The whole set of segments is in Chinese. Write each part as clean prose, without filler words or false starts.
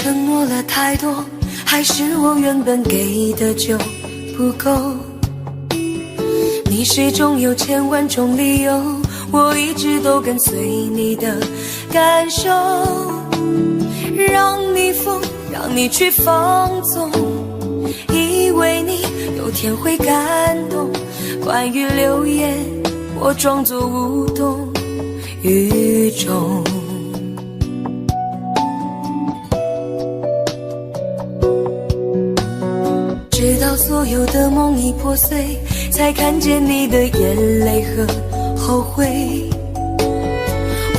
承诺了太多，还是我原本给的就不够？你始终有千万种理由，我一直都跟随你的感受，让你疯，让你去放纵，以为你有天会感动。关于流言，我装作无动于衷。直到所有的梦已破碎，才看见你的眼泪和后悔。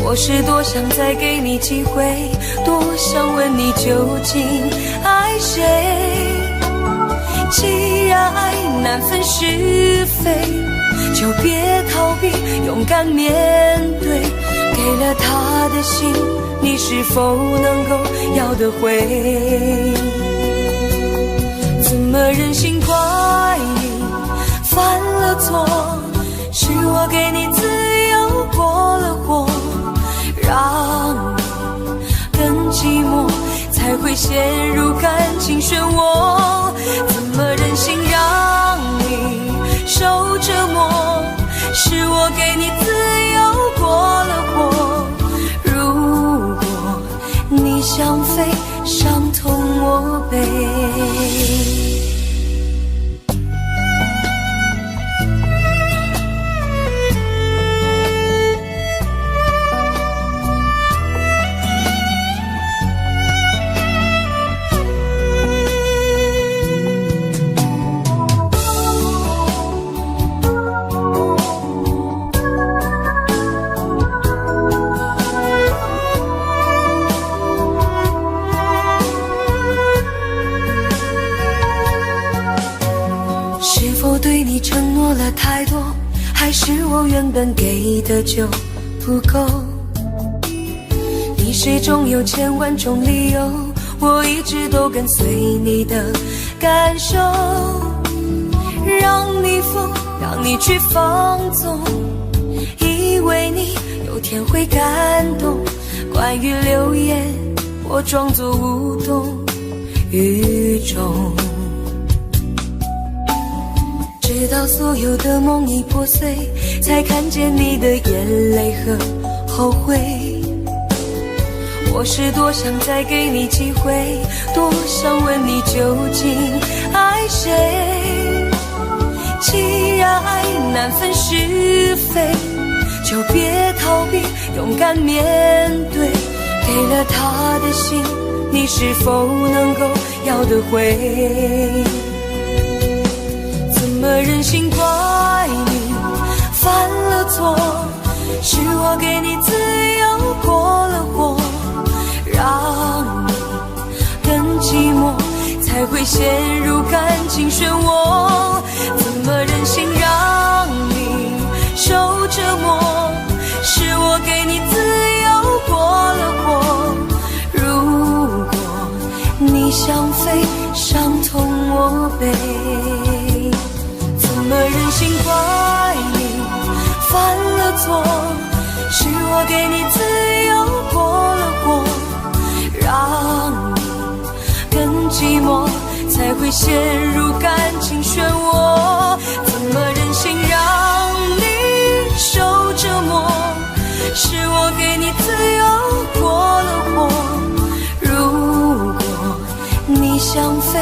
我是多想再给你机会，多想问你究竟爱谁。既然爱难分是非，就别逃避，勇敢面对。给了他的心，你是否能够要得回？怎么忍心怪你犯了错？是我给你自由过了火，让你更寂寞，才会陷入感情漩涡。怎么忍心让你受折磨？是我给你自由过了火。如果你想飞，伤痛我背。对你承诺了太多，还是我原本给的就不够？你始终有千万种理由，我一直都跟随你的感受，让你疯，让你去放纵，以为你有天会感动。关于流言，我装作无动于衷。直到所有的梦已破碎，才看见你的眼泪和后悔。我是多想再给你机会，多想问你究竟爱谁。既然爱难分是非，就别逃避，勇敢面对。给了他的心，你是否能够要得回？怎么忍心怪你犯了错？是我给你自由过了火，让你更寂寞，才会陷入感情漩涡。怎么忍心让你受折磨？是我给你自由过了火。如果你想飞，伤痛我背。怎么忍心怪你犯了错？是我给你自由过了火，让你更寂寞，才会陷入感情漩涡。怎么忍心让你受折磨？是我给你自由过了火。如果你想飞，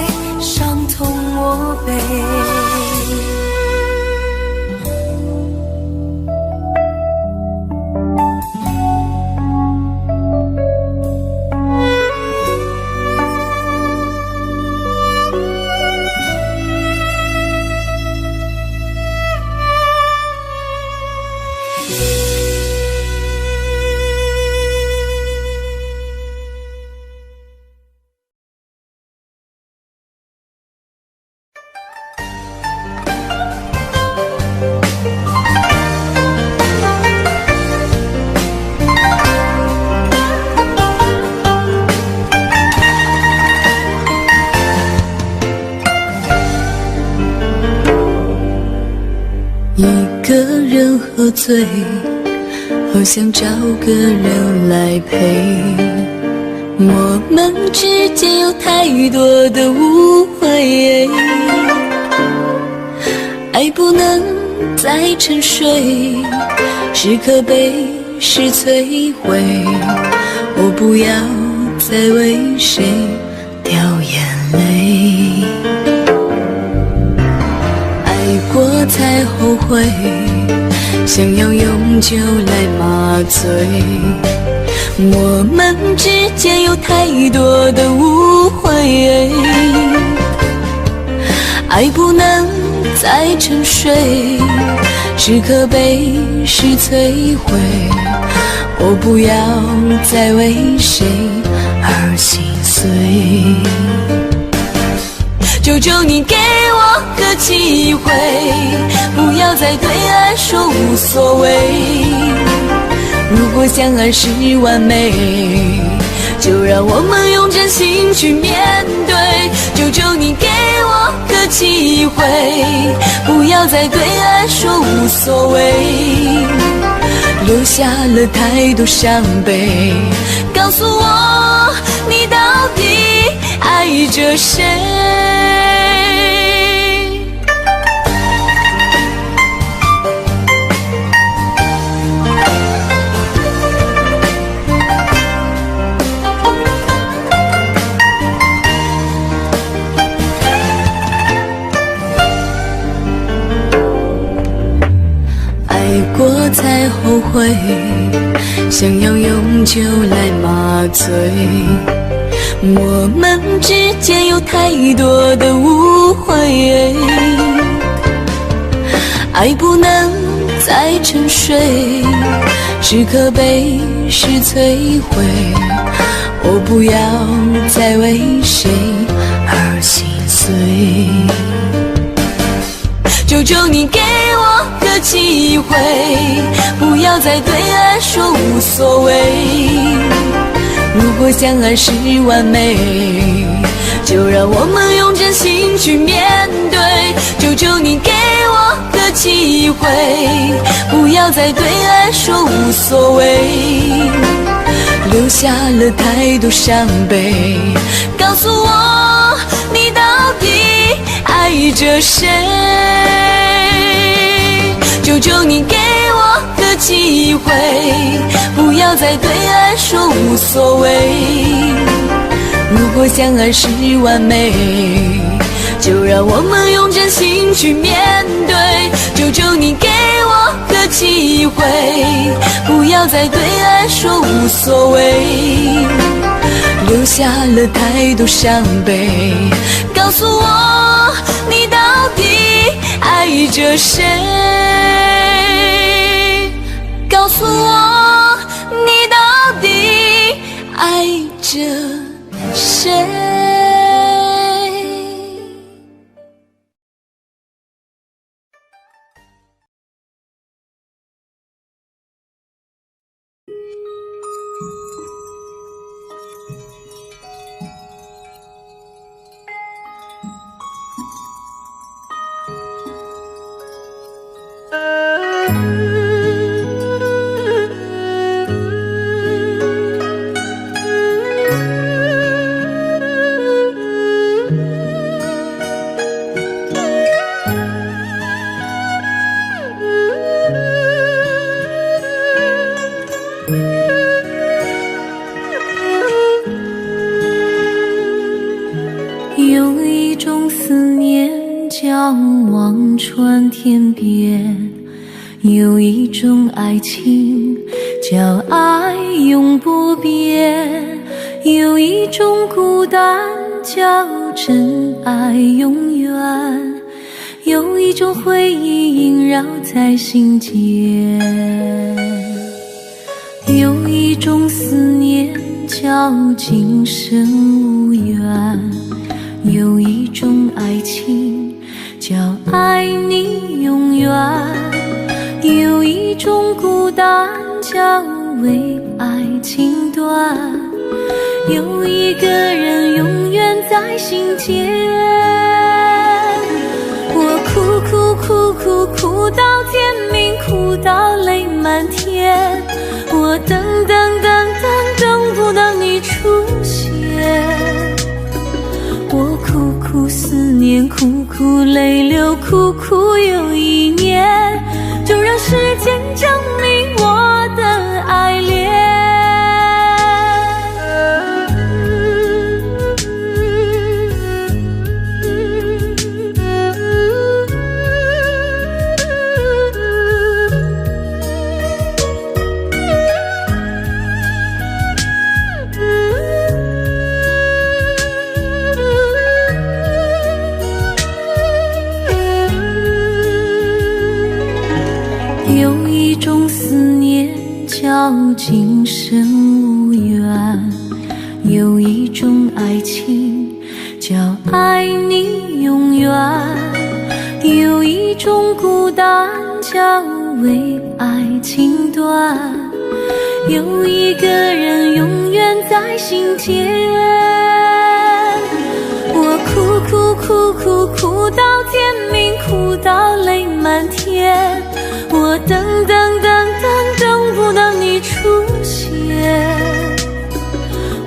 伤痛我背。一个人喝醉，好想找个人来陪。我们之间有太多的误会，爱不能再沉睡，是可悲是摧毁，我不要再为谁掉眼泪，爱过才后悔，想要永久来麻醉，我们之间有太多的误会，爱不能再沉睡，是可悲是摧毁，我不要再为谁而心碎，求求你给我个机会，不要再对爱说无所谓，如果相爱是完美，就让我们用真心去面对，求求你给我个机会，不要再对爱说无所谓，留下了太多伤悲，告诉我你到底爱着谁。爱过才后悔，想要永久来麻醉，我们之间有太多的误会，爱不能再沉睡，是可悲是摧毁，我不要再为谁而心碎，求求你给我个机会，不要再对爱说无所谓，如果相爱是完美，就让我们用真心去面对，求求你给我个机会，不要再对爱说无所谓，留下了太多伤悲，告诉我你到底爱着谁，求求你给我个机会，不要再对爱说无所谓，如果相爱是完美，就让我们用真心去面对，求求你给我个机会，不要再对爱说无所谓，留下了太多伤悲，告诉我你到底爱着谁，告诉我你到底爱着谁。有一种思念叫望穿天边，有一种爱情叫爱永不变，有一种孤单叫真爱永远，有一种回忆萦绕在心间，有一种思念叫今生无缘，有一种爱情叫爱你永远，有一种孤单叫为爱情断，有一个人永远在心间。我哭到天明，哭到泪满天，我等不到你出现。苦思念，苦苦泪流，苦苦又一年，就让时间证明我的爱恋。有一种思念叫今生无缘，有一种爱情叫爱你永远，有一种孤单叫为爱情断，有一个人永远在心间。我哭到天明，哭到泪满天，我等不到你出现。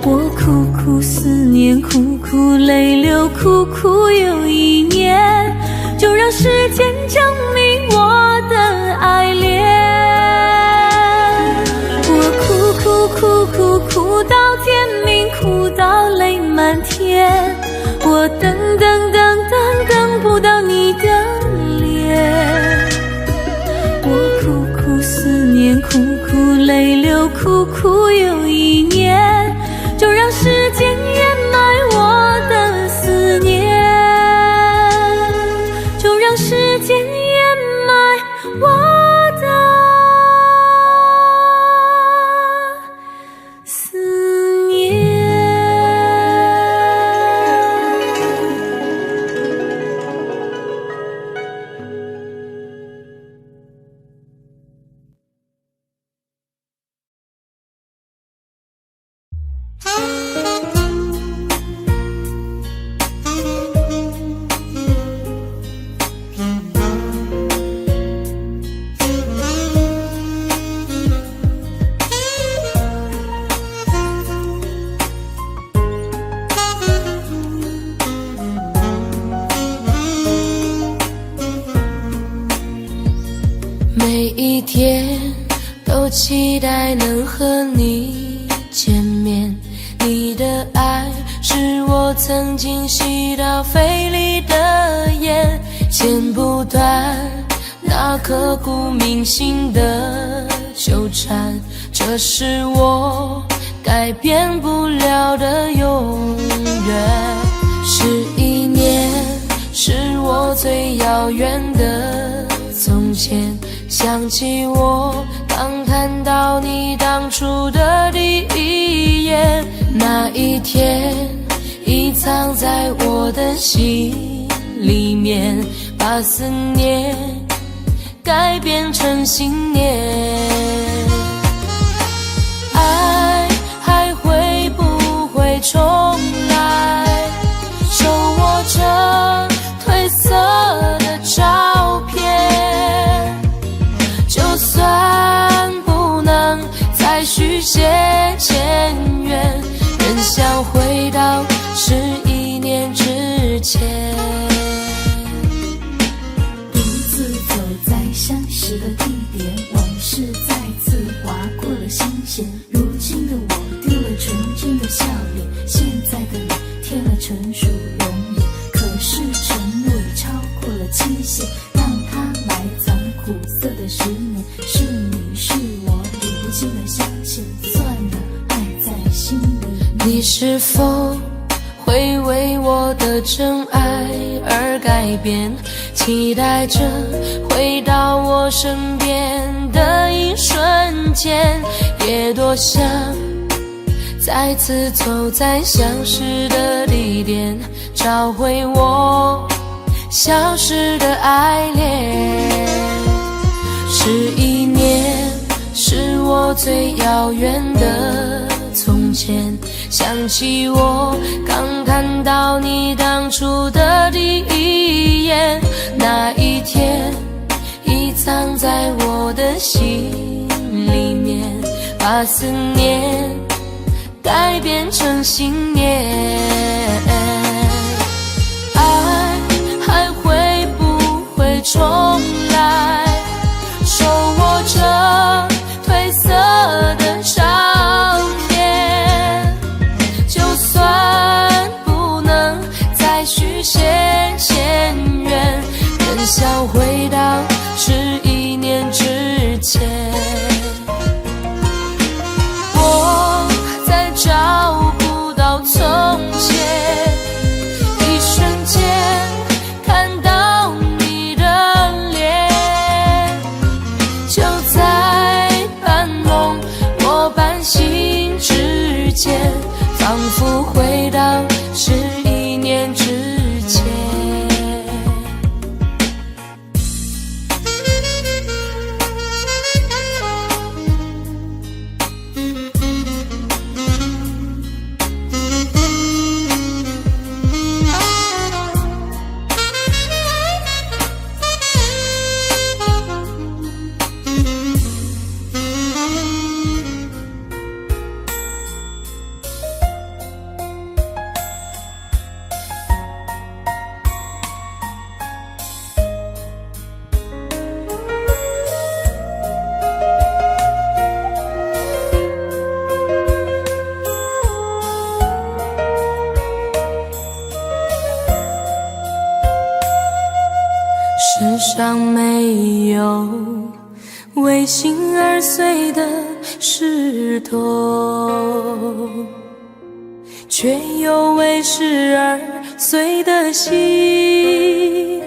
我苦思念，苦泪流，苦又一年，就让时间证明我的爱恋。我哭到天明，哭到泪满天，我等不到你的脸。我苦思念，苦泪流，苦又一年，就让时间掩埋我的思念，就让时间掩埋我的思念。每一天都期待能和你见面，你的爱是我曾经吸到肺里的烟，剪不断那刻骨铭心的纠缠，这是我改变不了的永远。11年是我最遥远的从前，想起我刚看到你当初的第一眼，那一天已藏在我的心里面，把思念改变成信念。爱还会不会重来？手握着褪色的照片，就算不能再续写前缘，仍想回到11年之前。独自走在相识的地点，往事再次划过了心弦。如今的我丢了纯真的笑脸，现在的你添了成熟容颜。可是承诺已超过了期限，让它埋藏苦涩的10年。是你是我如今的相欠，算了，爱在心里面。你是否会为我的真爱而改变？期待着回到我身边的一瞬间，也多想再次走在相识的地点，找回我消失的爱恋。11年是我最遥远的从前，想起我刚看到你当初的第一眼，那一天已藏在我的心里面，把思念改变成信念。要回到11年之前。我在找不到从前，一瞬间看到你的脸，就在半梦或半醒之间，仿佛回到11年之前。世上没有为心而碎的石头，却有为事而碎的心。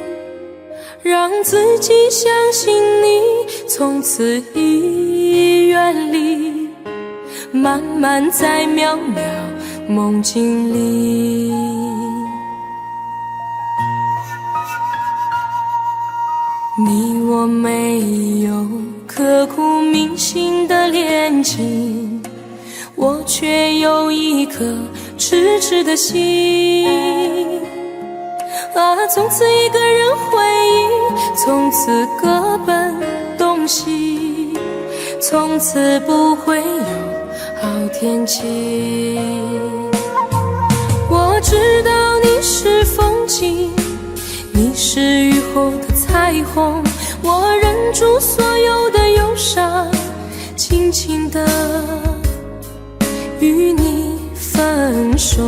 让自己相信你，从此已远离，慢慢在渺渺梦境里。你我没有刻骨铭心的恋情，我却有一颗痴痴的心。从此一个人回忆，从此各奔东西，从此不会有好天气。我知道你是风景，你是雨后的彩虹，我忍住所有的忧伤，轻轻地与你分手。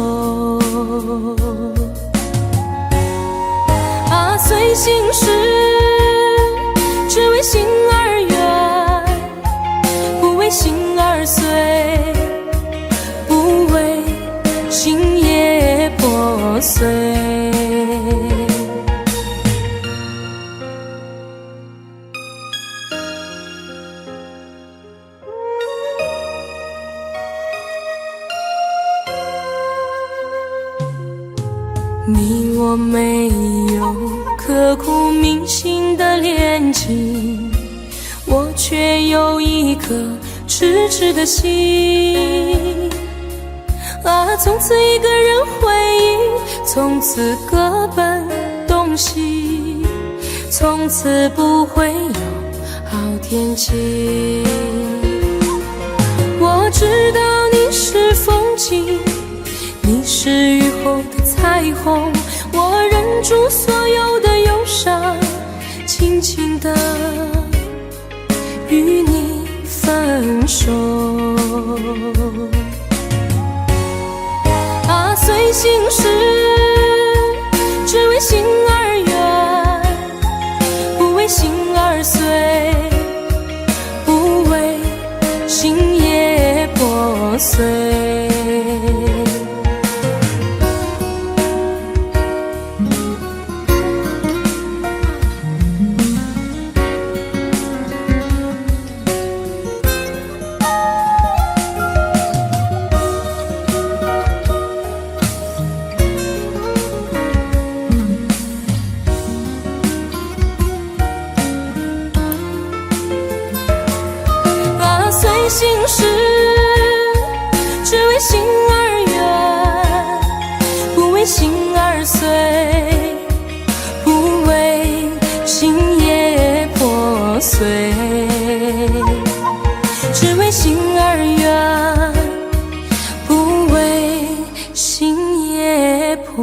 随心事，只为心而远，不为心而碎，不为心也破碎。你我没有刻骨铭心的恋情，我却有一颗痴痴的心。从此一个人回忆，从此各奔东西，从此不会有好天气。我知道你是风景，你是雨后的彩虹，我忍住所有的忧伤，轻轻地与你分手。随心事，只为心而远，不为心而碎，不为心也破碎。随心事，只为心而远，不为心而碎，不为心也破碎。只为心而远，不为心也破。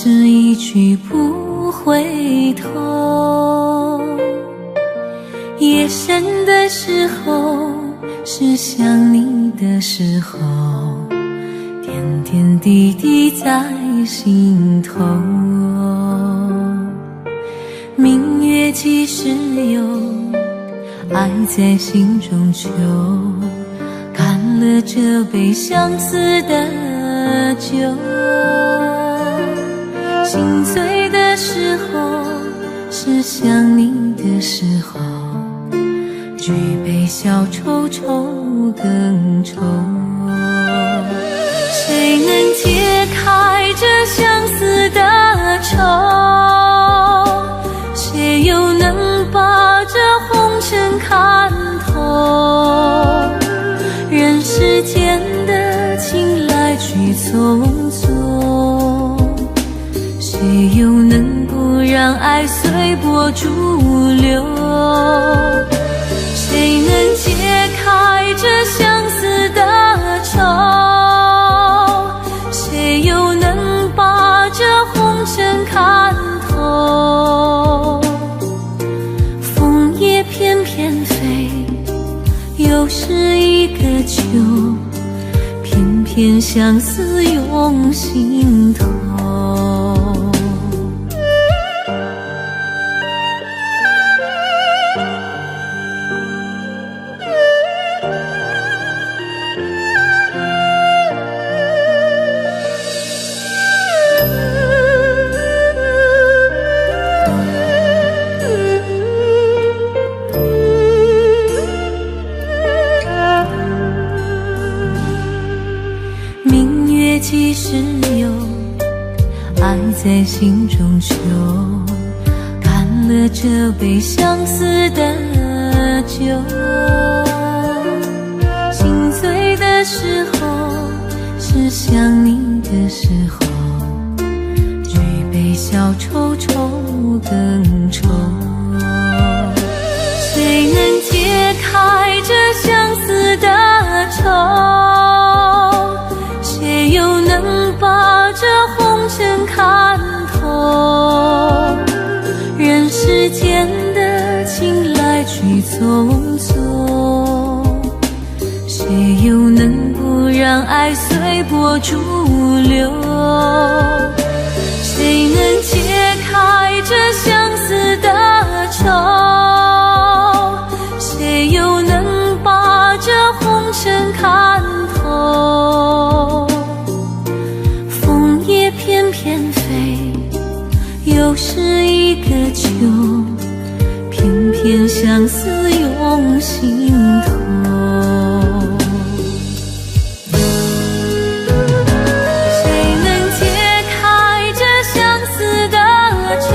是一去不回头。夜深的时候，是想你的时候，点点滴滴在心头。明月几时有，爱在心中求。干了这杯相思的酒，心醉的时候，是想你的时候，举杯消愁愁更愁。谁能解开这相思的愁？谁又能把这红尘看透？人世间的情来去匆匆，谁又能不让爱随波逐流？谁能解开这相思的愁？谁又能把这红尘看透？枫叶翩翩飞，又是一个秋，偏偏相思涌心头。几时有，爱在心中求。干了这杯相思的酒，心醉的时候，是想你的时候，举杯消愁愁更愁。谁能解开这相思的愁？谁又能把这红尘看透？人世间的情来去匆匆，谁又能不让爱随波逐流？谁能解开这相思的愁？谁又能把这红尘看透？枫叶翩翩飞，又是一个秋，偏偏相思涌心头。谁能解开这相思的愁？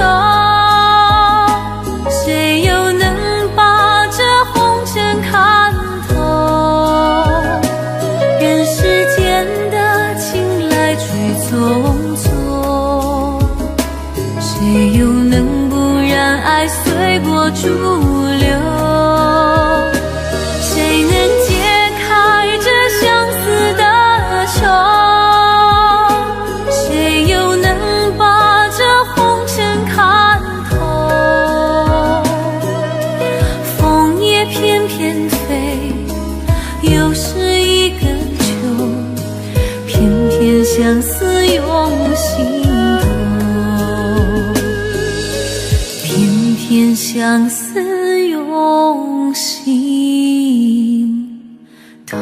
谁又能把这红尘看透？人世间的情来去匆匆，谁又能不让爱随波逐流？谁能解开这相思的愁？谁又能把这红尘看透？枫叶翩翩飞，又是一个秋，偏偏相思涌心头，偏偏相思涌心头。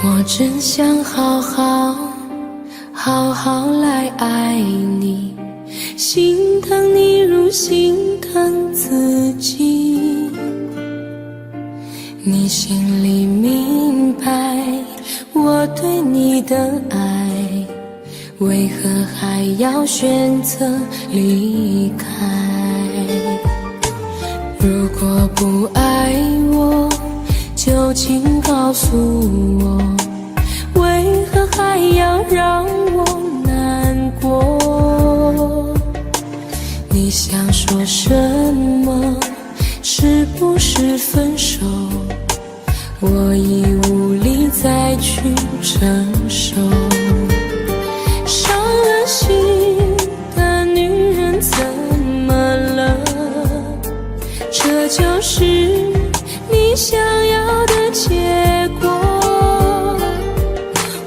我真想好好来爱你，心疼你如心疼自己。你心里明白我对你的爱，为何还要选择离开？如果不爱我，就请告诉我，为何还要让我难过？你想说什么？是不是分手？我已无力再去承受。伤了心的女人怎么了？这就是你想要的结果。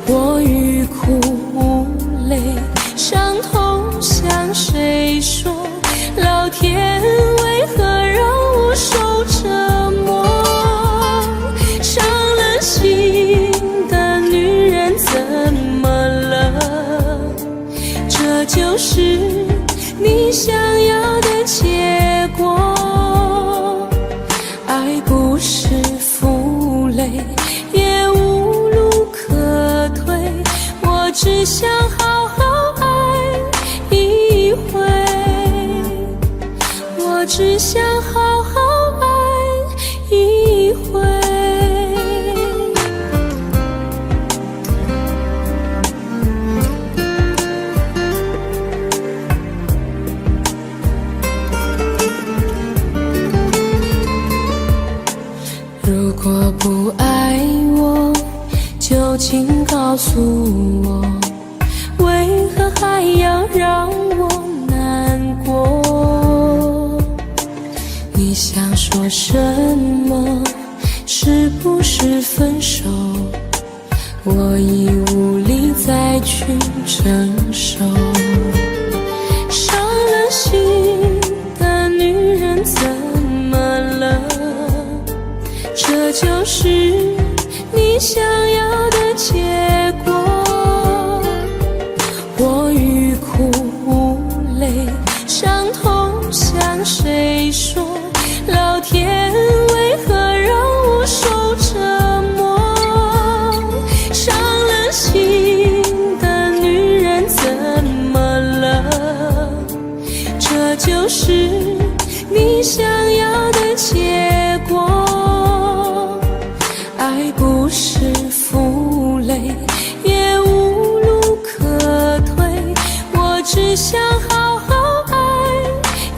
我欲哭无泪，伤痛向谁说？老天为何让我受折磨？伤了心的女人怎么了？这就是你想要的结果。爱不是负累，也无路可退，我只想好好爱一回，我只想好好爱一回。如果不爱我，就请告诉我，为何还要让我难过？你想说什么？是不是分手？我已无力再去承受。伤了心的女人怎么了？这就是你想要的结果。我欲哭无泪，伤痛向谁说？老天为何让我受折磨？伤了心的女人怎么了？这就是你想要的结果。爱不是负累，也无路可退，我只想好好爱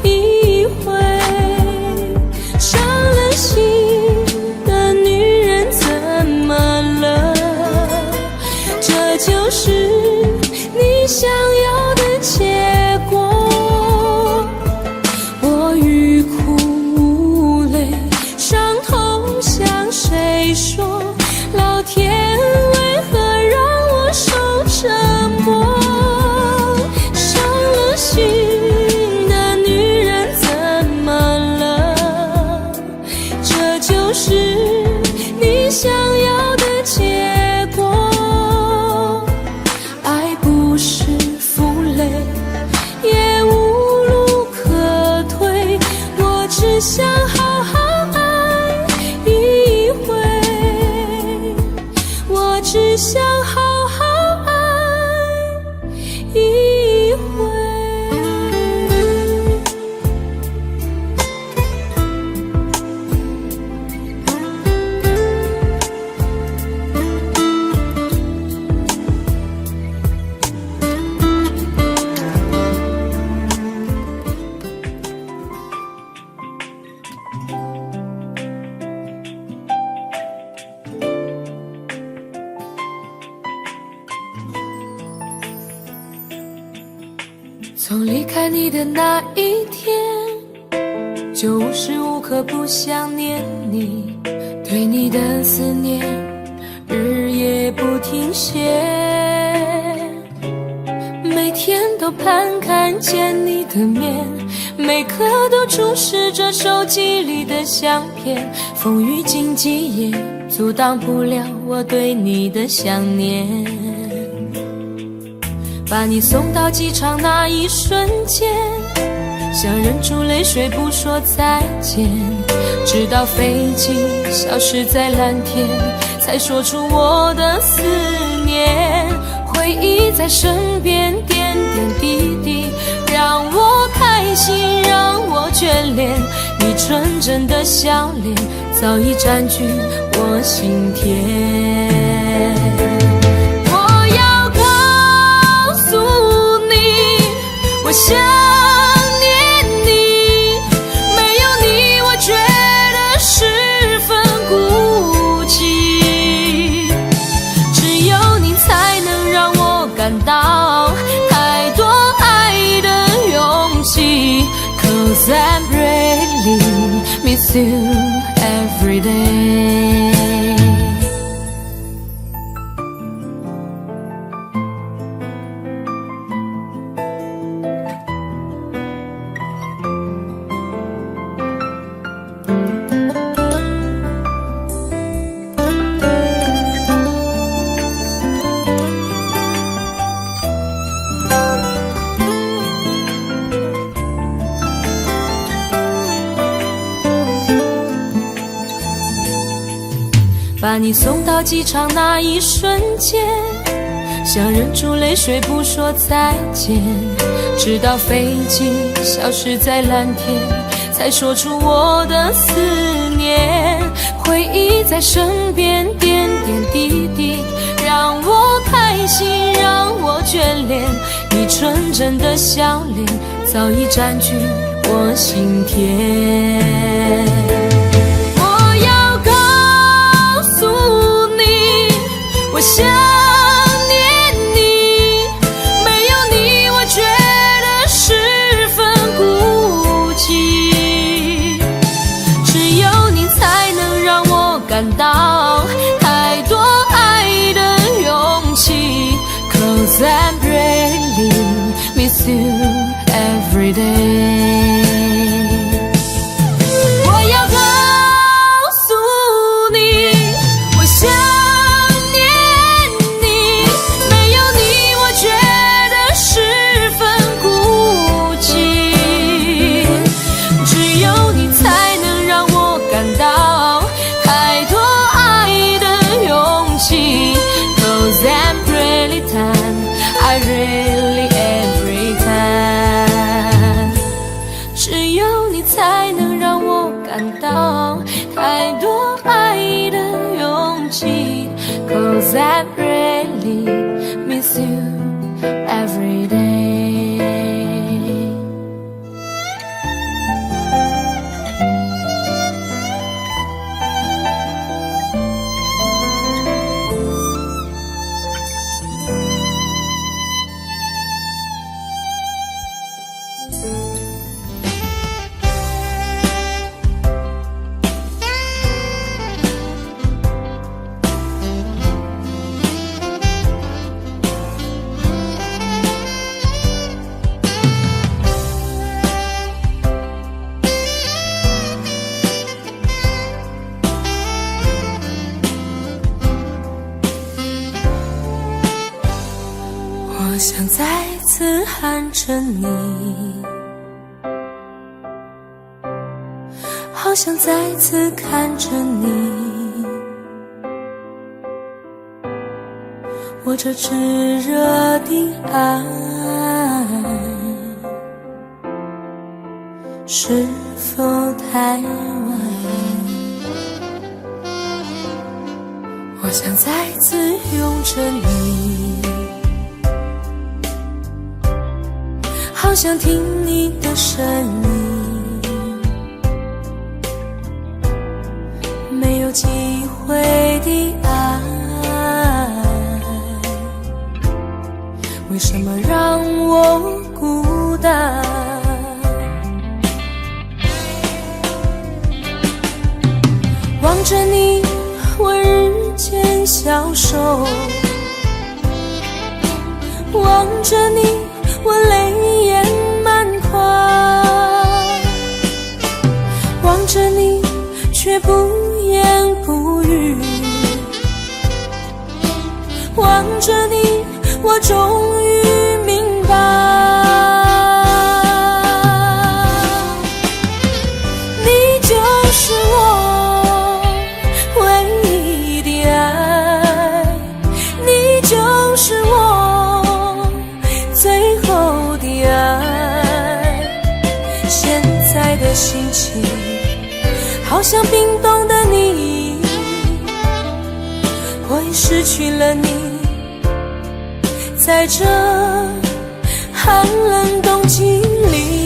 一回。伤了心的女人怎么了？这就是你想要的结果。我欲哭无泪，伤痛向谁说？老天为何让我受折磨？伤了心的女人怎么了？这就是你想要的结果。爱不是负累，也无路可退，我只想好好爱一回，我只想好好爱一回。从离开你的那一天，就无时无刻不想念你，对你的思念日夜不停歇，每天都盼看见你的面，每刻都注视着手机里的相片，风雨荆棘也阻挡不了我对你的想念。把你送到机场那一瞬间，想忍住泪水不说再见，直到飞机消失在蓝天，才说出我的思念。回回忆在身边，点点滴滴，让我开心，让我眷恋。你纯真的笑脸，早已占据我心田。我要告诉你，我想念你，没有你，我觉得十分孤寂。只有你才能让我感到太多爱的勇气。Cause I really miss you every day。把你送到机场那一瞬间，想忍住泪水不说再见，直到飞机消失在蓝天，才说出我的思念。回忆在身边，点点滴滴，让我开心，让我眷恋。你纯真的笑脸，早已占据我心田。我想念你，没有你，我觉得十分孤寂。只有你才能让我感到太多爱的勇气。Cause I really miss you every day。我要告诉你，我想I really every time， 只有你才能让我感到太多爱的勇气。Cause I really miss you every day。我想再次喊着你，好想再次看着你，我这炙热的爱是否太晚？我想再次拥着你，好想听你的声音，没有机会的爱，为什么让我孤单？望着你，我日渐消瘦，望着你，我泪眼满眶，望着你却不言不语，望着你，我终于明白，你就是我唯一的爱，你就是我的心情，好像冰冻的你，我已失去了你，在这寒冷冬季里。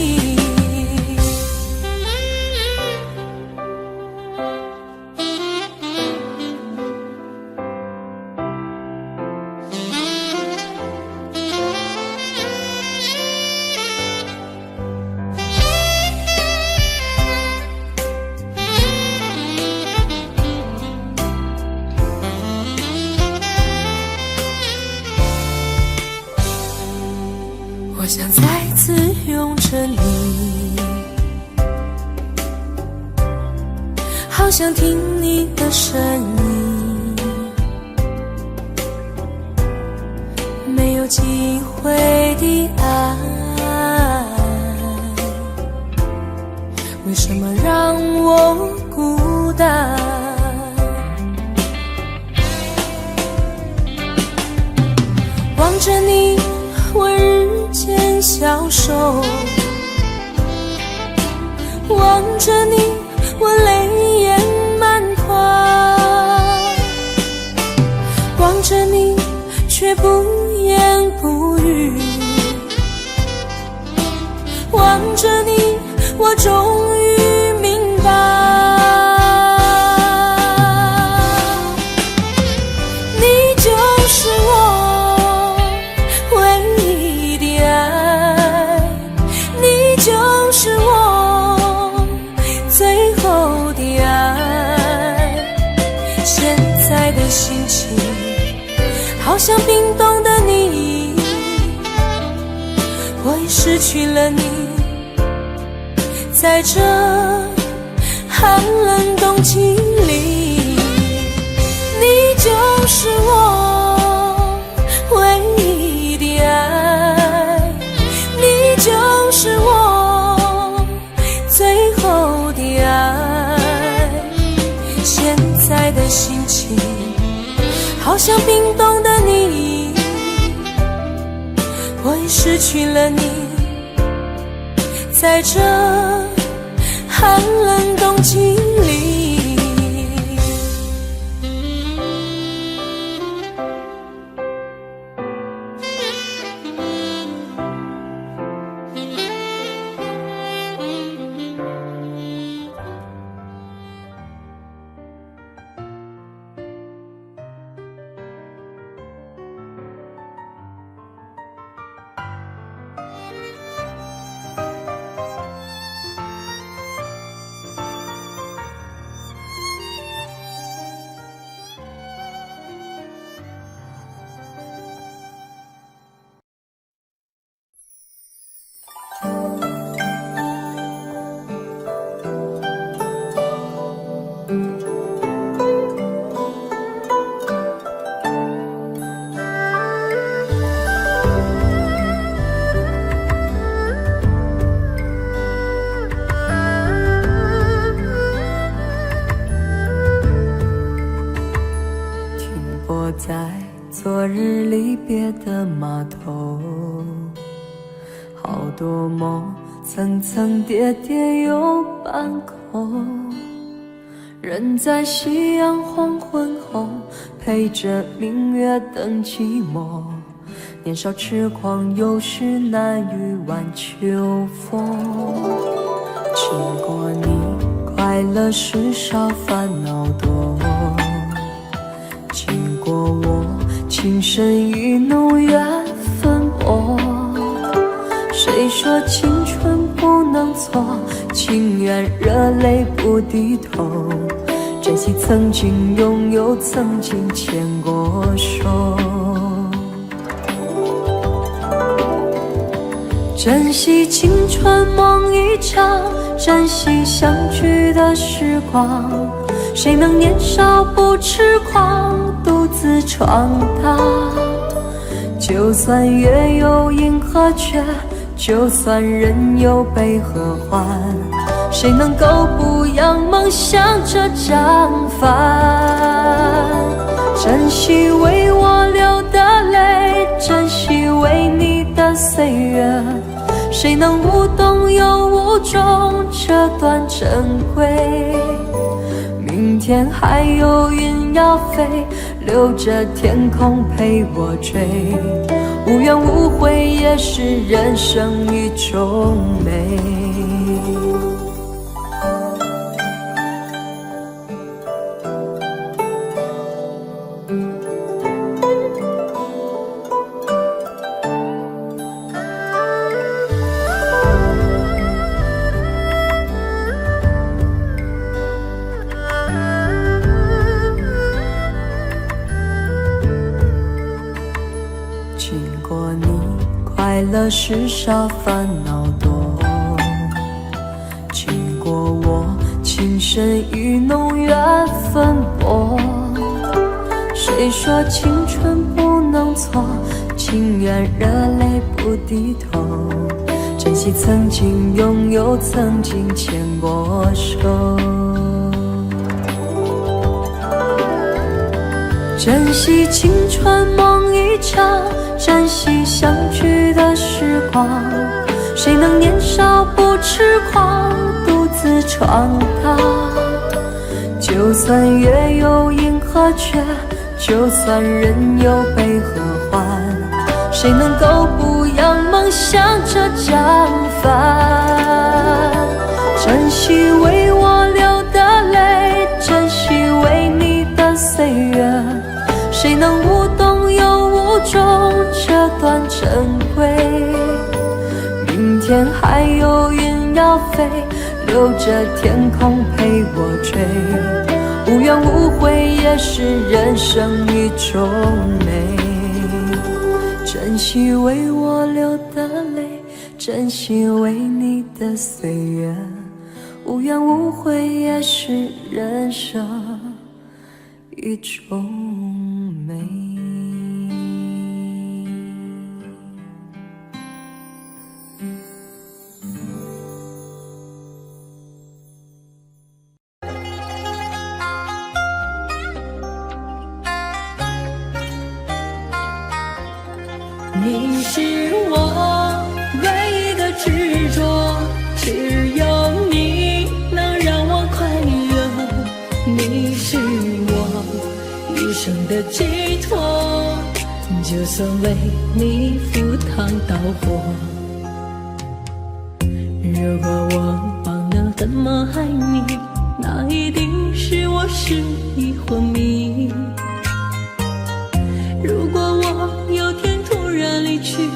我想再次拥着你，好想听你的声音，没有机会的爱，为什么让我孤单？望着你，我日渐消瘦，望着你，我泪眼满眶，望着你，却不言不语，望着你，我终于明白，你就是我唯一的爱，你就是我最后的爱。现在的心情好像冰冻的你，我已失去了你，在这寒冷冬季里，你就是我唯一的爱，你就是我最后的爱。现在的心情好像冰冻的你，我已失去了你，在这寒冷冬季里。在昨日离别的码头，好多梦层层叠叠又半空，人在夕阳黄昏后，陪着明月等寂寞。年少痴狂，有时难御晚秋风。经过你，快乐时少，烦恼多。经过我，情深意浓，缘分薄。谁说青春不能错？情愿热泪不低头。珍惜曾经拥有，曾经牵过手。珍惜青春梦一场，珍惜相聚的时光。谁能年少不痴狂，独自闯荡？就算月有阴和缺，就算人有悲和欢，谁能够不扬梦想着张帆？珍惜为我流的泪，珍惜为你的岁月。谁能无动又无衷这段珍贵？明天还有云要飞，留着天空陪我追。无怨无悔也是人生一种美。经过你，快乐时少，烦恼多。经过我，情深意浓，缘分薄。谁说青春不能错？情愿热泪不低头。珍惜曾经拥有，曾经牵过手。珍惜青春梦一场，珍惜相聚的时光。谁能年少不痴狂，独自闯荡？就算月有阴和缺，就算人有悲和欢，谁能够不扬梦想着将帆？珍惜为我流的泪，珍惜为你的岁月。谁能无动又无衷这段珍贵？明天还有云要飞，留着天空陪我追。无怨无悔也是人生一种美。珍惜为我流的泪，珍惜为你的岁月。无怨无悔也是人生一种美。你是我唯一的执着，只有你能让我快乐。你是我一生的寄托，就算为你赴汤蹈火。如果我忘了怎么爱你，那一定是我失忆昏迷。如果我有天突然离去，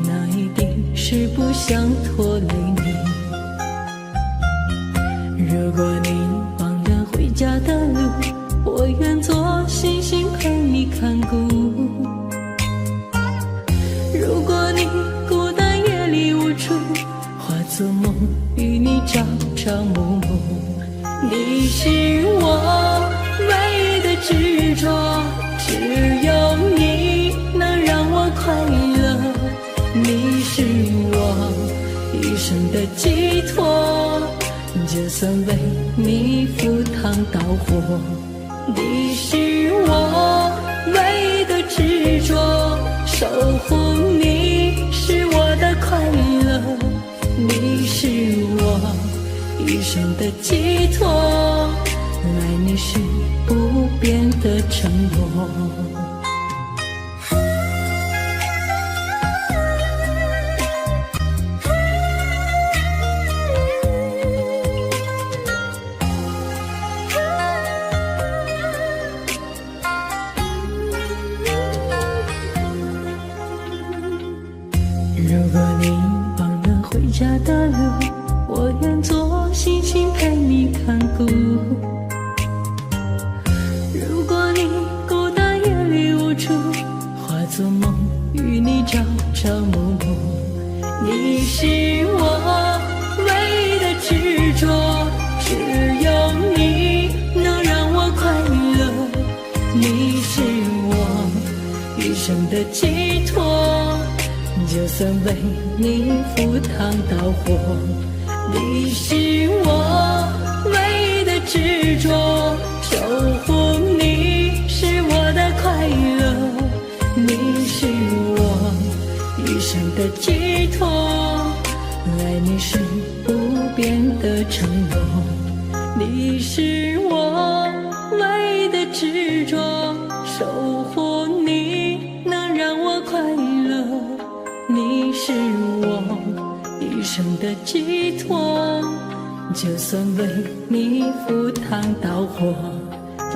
那一定是不想拖累你。如果你忘了回家的路，我愿做星星陪你看顾。如果你孤单夜里无助，化作梦与你朝朝暮暮。你是我唯一的执着，只有你能让我快乐。你是我一生的寄托，就算为你赴汤蹈火。你是我唯一的执着，守护你是我的快乐。你是我一生的寄托，爱你是不变的承诺。如果你忘了回家的路，我愿做星星陪你看顾。如果你孤单夜里无助，化作梦与你朝朝暮暮。你是我唯一的执着，只有你能让我快乐。你是我一生的寄托，就算为你赴汤蹈火。你是我唯一的执着，守护你是我的快乐。你是我一生的寄托，是不变的承诺，你是我唯一的执着，守护你能让我快乐，你是我一生的寄托，就算为你赴汤蹈火，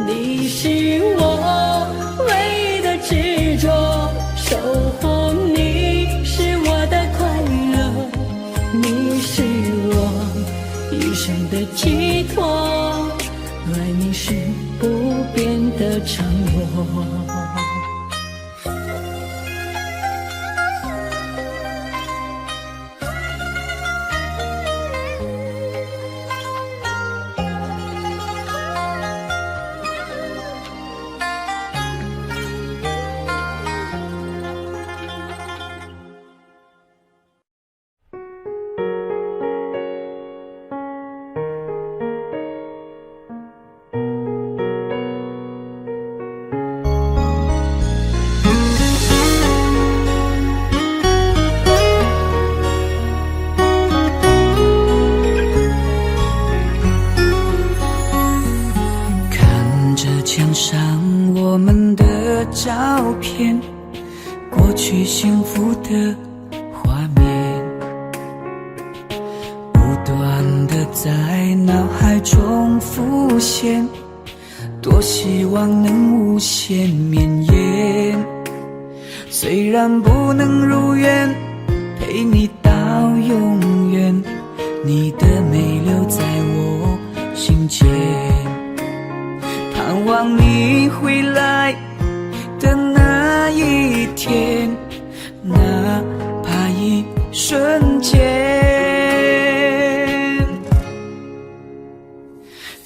你是我唯一的执着，守护你是我的快乐，你是我一生的寄托，爱你是不变的承诺。我们的照片，过去幸福的画面，不断地在脑海中浮现，多希望能无限绵延。虽然不能如愿陪你到永远，你的美留在我心间，盼望你回来的那一天，哪怕一瞬间。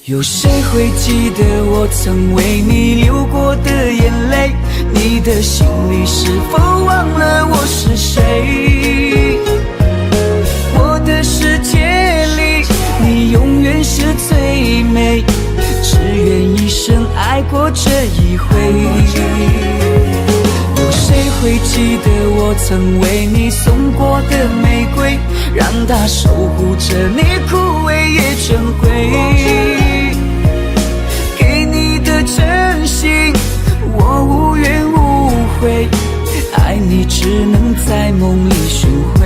有谁会记得我曾为你流过的眼泪？你的心里是否忘了我是谁？我的世界里，你永远是最美，只愿一生爱过这一回。有谁会记得我曾为你送过的玫瑰，让它守护着你枯萎也珍贵。给你的真心我无怨无悔，爱你只能在梦里寻回。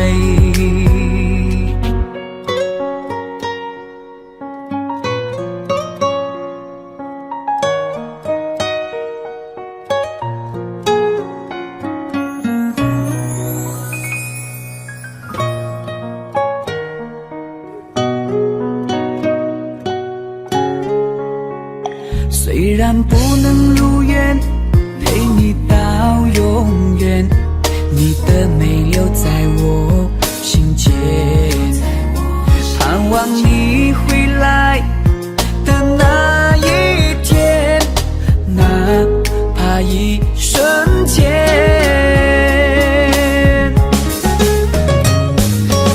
虽然不能如愿陪你到永远，你的美留在我心间，盼望你回来的那一天，哪怕一瞬间。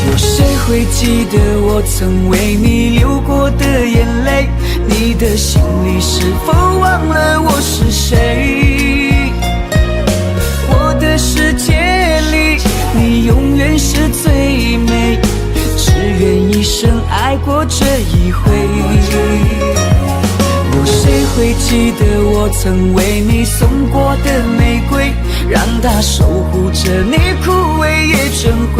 有谁会记得我曾为你流过的眼泪？你的心里是否忘了我是谁？我的世界里，你永远是最美，只愿一生爱过这一回。有谁会记得我曾为你送过的玫瑰，让它守护着你枯萎也珍贵。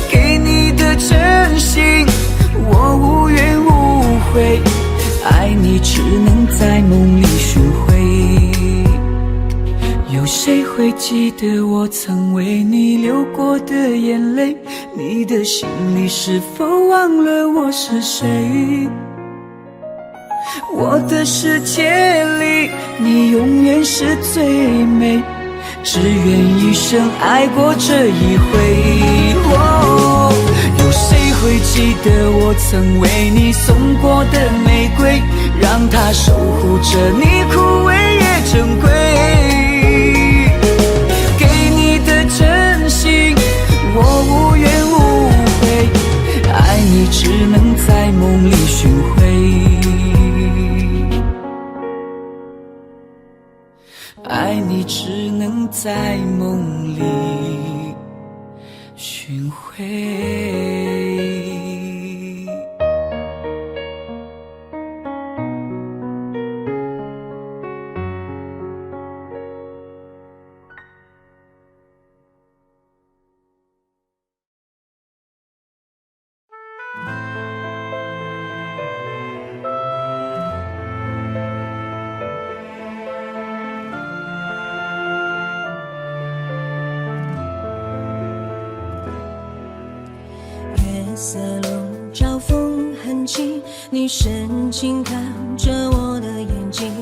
给你的真心我无怨无悔，爱你只能在梦里寻回。有谁会记得我曾为你流过的眼泪？你的心里是否忘了我是谁？我的世界里，你永远是最美，只愿一生爱过这一回。有谁会记得我曾为你送过的玫瑰，让它守护着你枯萎也珍贵。给你的真心我无怨无悔，爱你只能在梦里寻回，爱你只能在梦里寻回。色笼罩风很轻，你深情看着我的眼睛，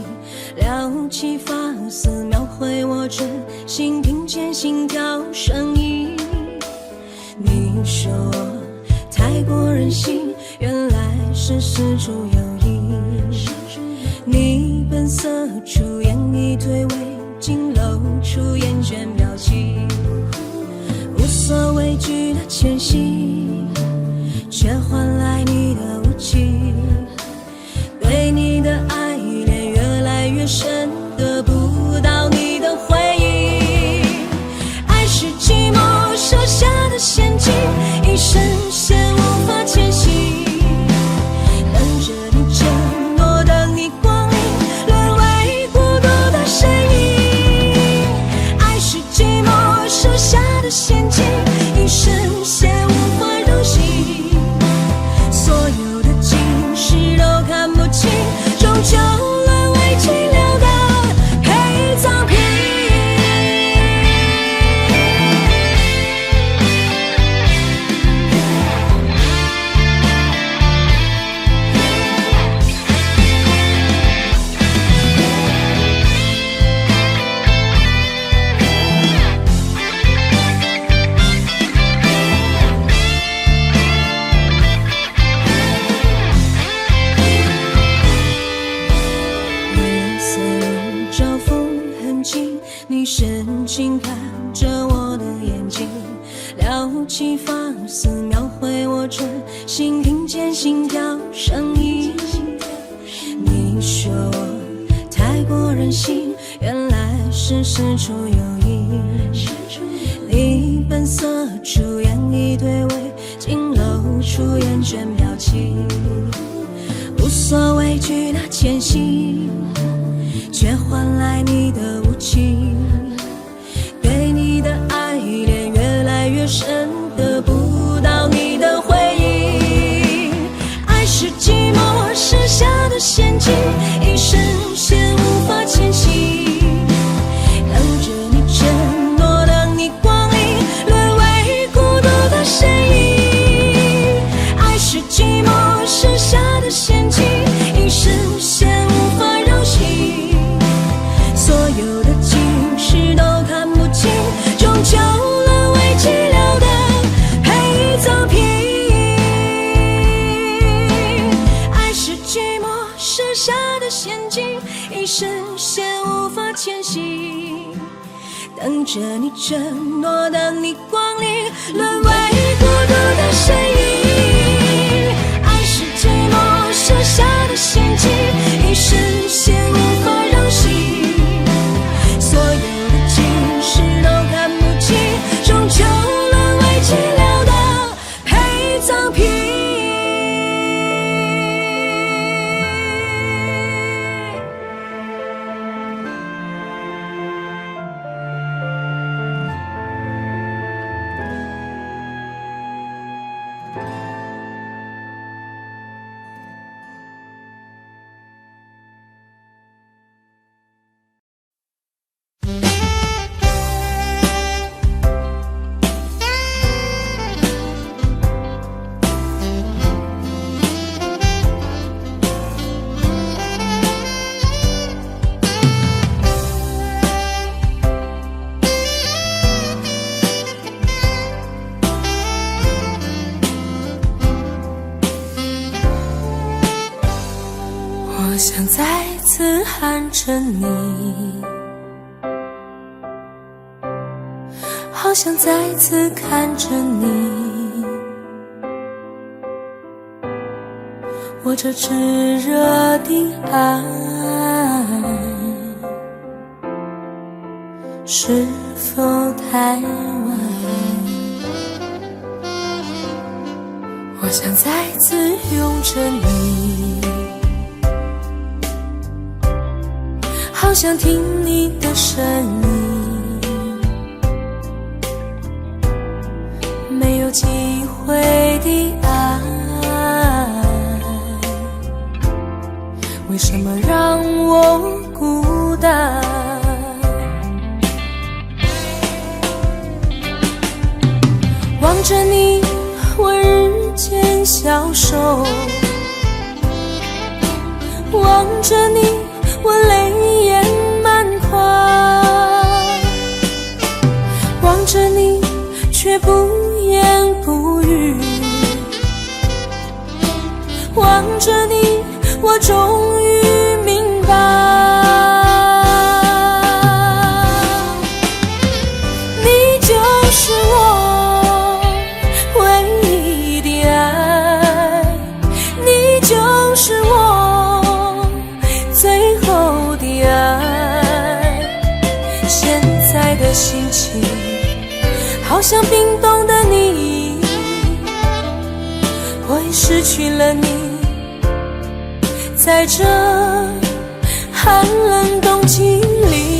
撩起发丝描绘我真心，听见心跳声音。你说我太过任性，原来是事出有因。你本色出演一推诿，竟露出厌倦表情，无所畏惧的前行，却换来你的无情，对你的爱恋越来越深，得不到你的回应。爱是寂寞设下的陷阱，一生陷无法前行，等着你承诺，等你光临，沦为孤独的身影。爱是寂寞设下的陷阱，一生陷无法入心，所有的情事都看不清，终究沦为寂寥的陪葬品。你深情看着我的眼睛，撩起发丝描绘我真心，听见心跳声音。你说我太过任性，原来是事出有因。你本色出演一推诿，竟露出厌倦表情，无所畏惧的前行，却换来你的无情，对你的爱恋越来越深，得不到你的回应。爱是寂寞设下的陷阱，一生陷无法前行，等着你承诺，等你光临，沦为孤独的身影。爱是寂寞设下的陷阱，一生陷无法入心，所有的情事都看不清，终究沦为寂寥的陪葬品。爱是寂寞设下的陷阱，一生陷无法前行，等着你承诺，等你光临，沦为孤独的身影。爱是寂寞设下的陷阱，一生陷无法入心，所有的情事都看不清，终究沦为寂寥的陪葬品。我想再次喊着你，好想再次看着你，我这炙热的爱是否太晚？我想再次拥着你，好想听你的声音，没有机会的爱，为什么让我孤单？望着你，我日渐消瘦，望着你，我泪眼满眶，望着你，却不言不语，望着你，我终于明白，你就是我唯一的爱，你就是我最后的爱。现在的心情好像冰冻的你，我已失去了你，在这寒冷冬季里。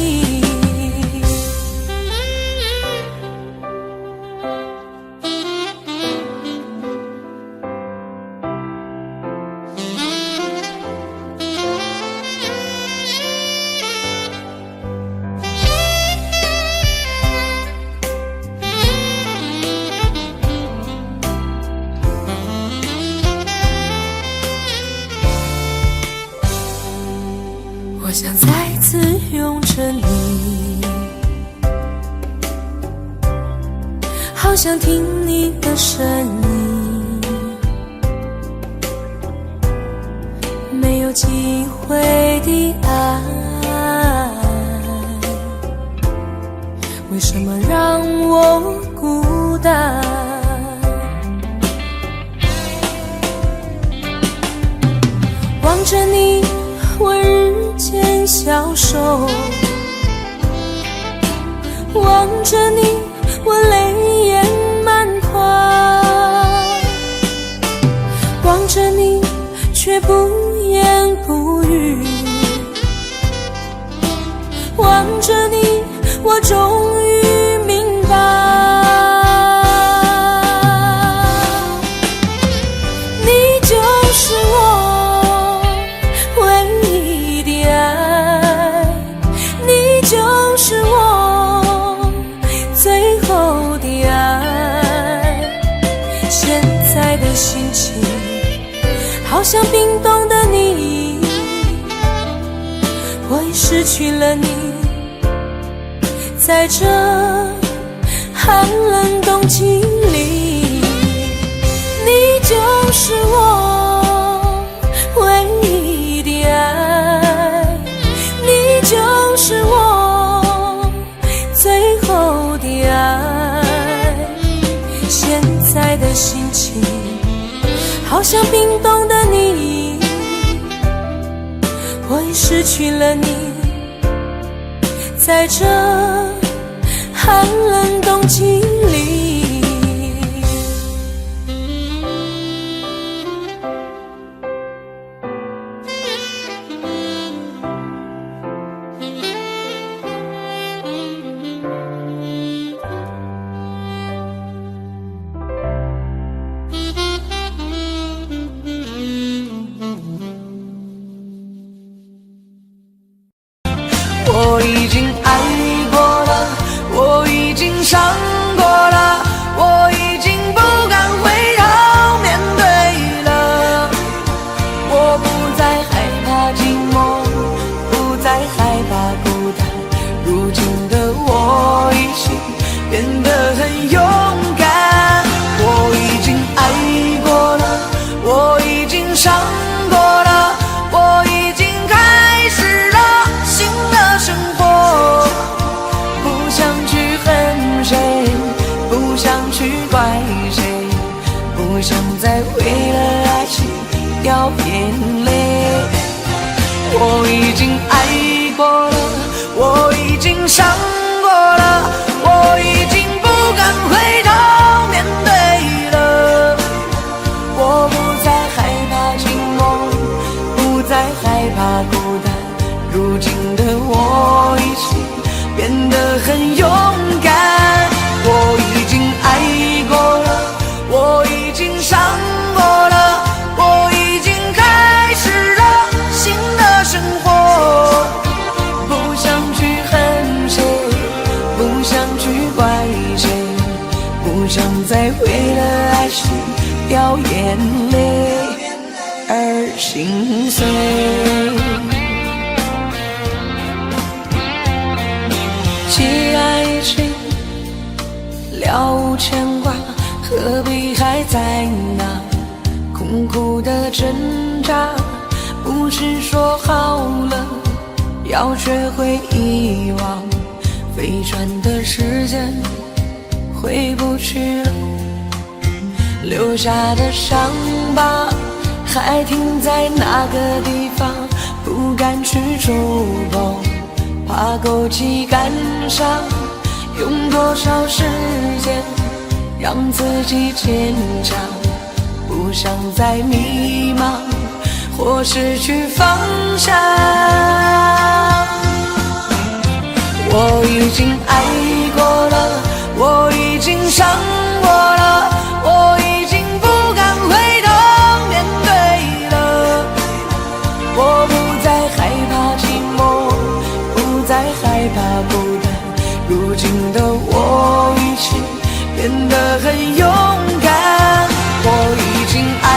我想再次拥着你，好想听你的声音，没有机会的爱，为什么让我孤单？望着你，我日渐消瘦，望着你，我泪眼满眶，望着你，却不言不语，望着你，我终于明白，你就是我唯一的爱，你就是我最后的爱。现在的心情好像冰冻的你，我已失去了你，在这寒冷冬季里，你就是我唯一的爱，你就是我最后的爱。现在的心情好像冰冻的你，我已失去了你，在这寒冷冬季里。我已经爱过了，我已经伤过了，我已经不敢回头面对了。我不再害怕寂寞，不再害怕孤单，如今的我已经变得很勇敢。我已经爱过了，我已经伤过了，我已经开始了新的生活，不想去恨谁，不想去怪谁，不想再为了爱情掉眼泪。我已经爱过了，我已经伤过了，我已经不敢回头面对了。我爱情掉眼泪而心碎。既爱情了无牵挂，何必还在那苦苦的挣扎？不是说好了要学会遗忘，飞转的时间回不去了，留下的伤疤还停在那个地方，不敢去触碰，怕勾起感伤。用多少时间让自己坚强，不想再迷茫或失去方向。我已经爱过了，我已经伤过了，我已经不敢回头面对了。我不再害怕寂寞，不再害怕孤单，如今的我已经变得很勇敢。我已经爱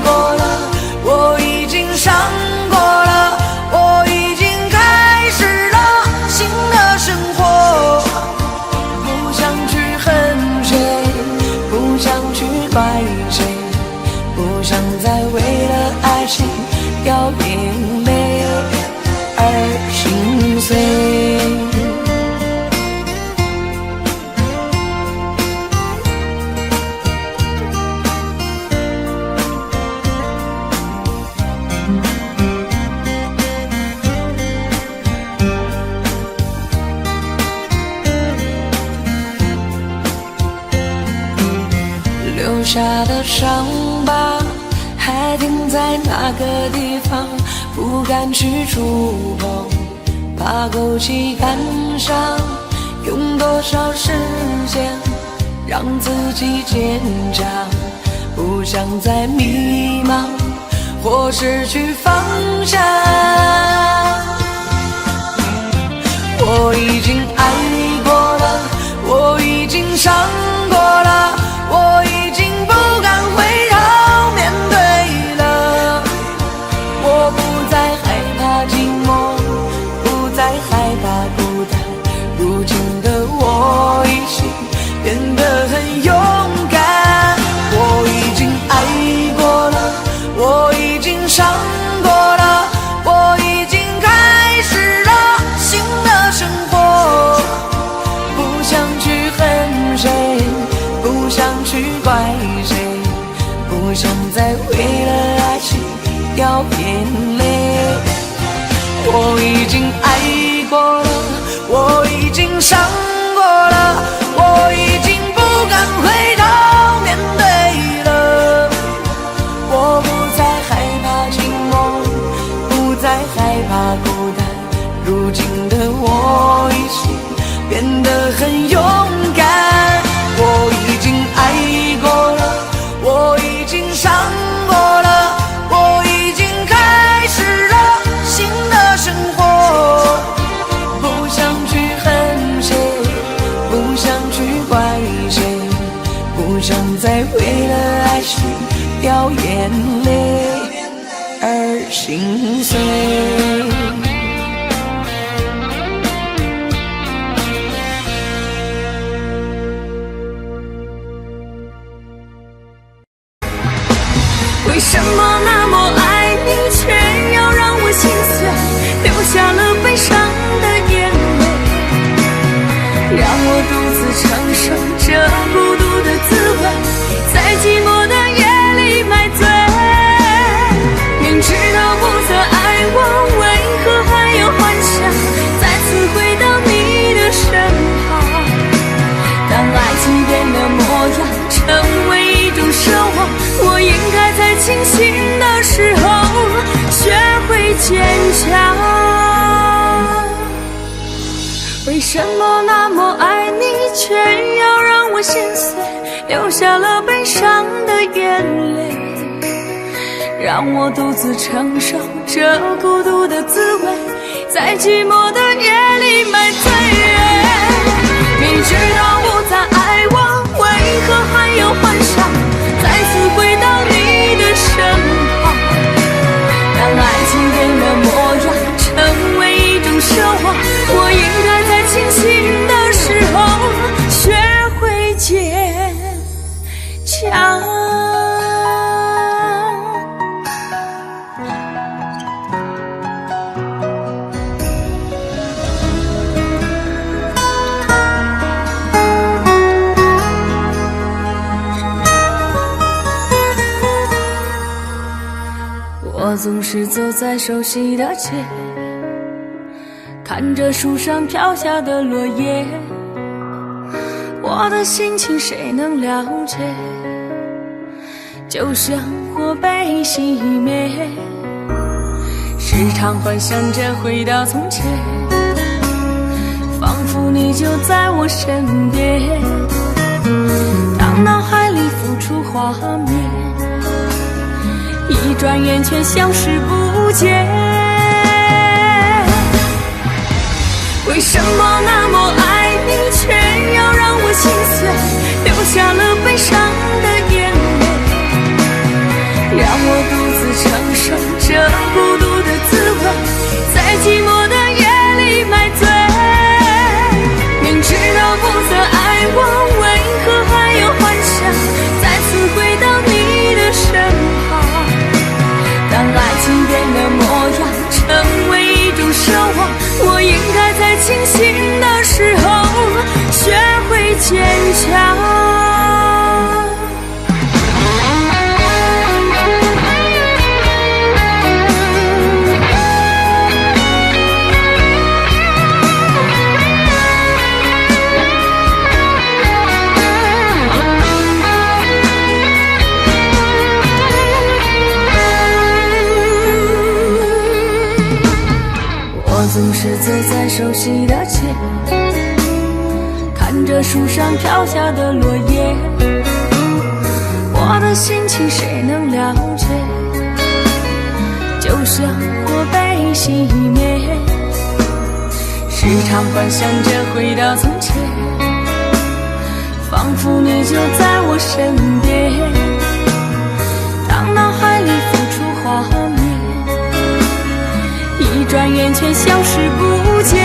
过了，我已经伤过了，我已经开始了新的生活。不想去恨谁，不想去怪谁，不想再为了爱情掉眼泪而心碎。留下的伤疤还停在那个地方，不敢去触碰，怕勾起感伤。用多少时间让自己坚强，不想再迷茫或失去方向。我已经爱过了，我已经伤过了，我已经不敢回头面对了。我不再害怕寂寞，不再害怕孤单，如今的我已经变得很勇敢。我已经爱过了，我已经伤过了，我已经开始了新的生活。不想去恨谁，不想去怪谁，不想再为了爱情掉眼泪。我已经爱过了，我已经伤过了，我已经不敢回头面对了。我不再害怕寂寞，不再害怕孤单，如今的我已经变得很勇敢。我已经爱过了，我已经伤过了，我已经开始了新的生活。不想去恨谁，不想去怪谁，不想再为了爱情掉眼泪而心碎。为什么那么爱你，却要让我心碎，流下了悲伤的眼泪，让我独自承受这孤独的滋味，在寂寞的夜里买醉。明知道不再爱我，为何还有幻想再次回到你的身旁？当爱情变了模样，成为一种奢望，我应该在清醒的时候学会坚强。为什么那么爱你，却要让我心碎，流下了悲伤的眼泪，让我独自承受这孤独的滋味，在寂寞的夜里买醉。明知道不再爱我，为何还有幻想我总是走在熟悉的街，看着树上飘下的落叶，我的心情谁能了解？就像火被熄灭，时常幻想着回到从前，仿佛你就在我身边。当脑海里浮出画面，一转眼却消失不见。为什么那么爱你，却要让我心碎，流下了悲伤的眼泪，让我独自承受这孤独的滋味，在寂寞的夜里买醉。明知道不再爱我，为何还有幻想再次回到你的身旁？当爱情变了模样，成为一种奢望，我应该在清醒的时候学会坚强。我总是走在熟悉的街，看着树上飘下的落叶，我的心情谁能了解？就像火被熄灭，时常幻想着回到从前，仿佛你就在我身边。当脑海里浮出画面，一转眼却消失不见。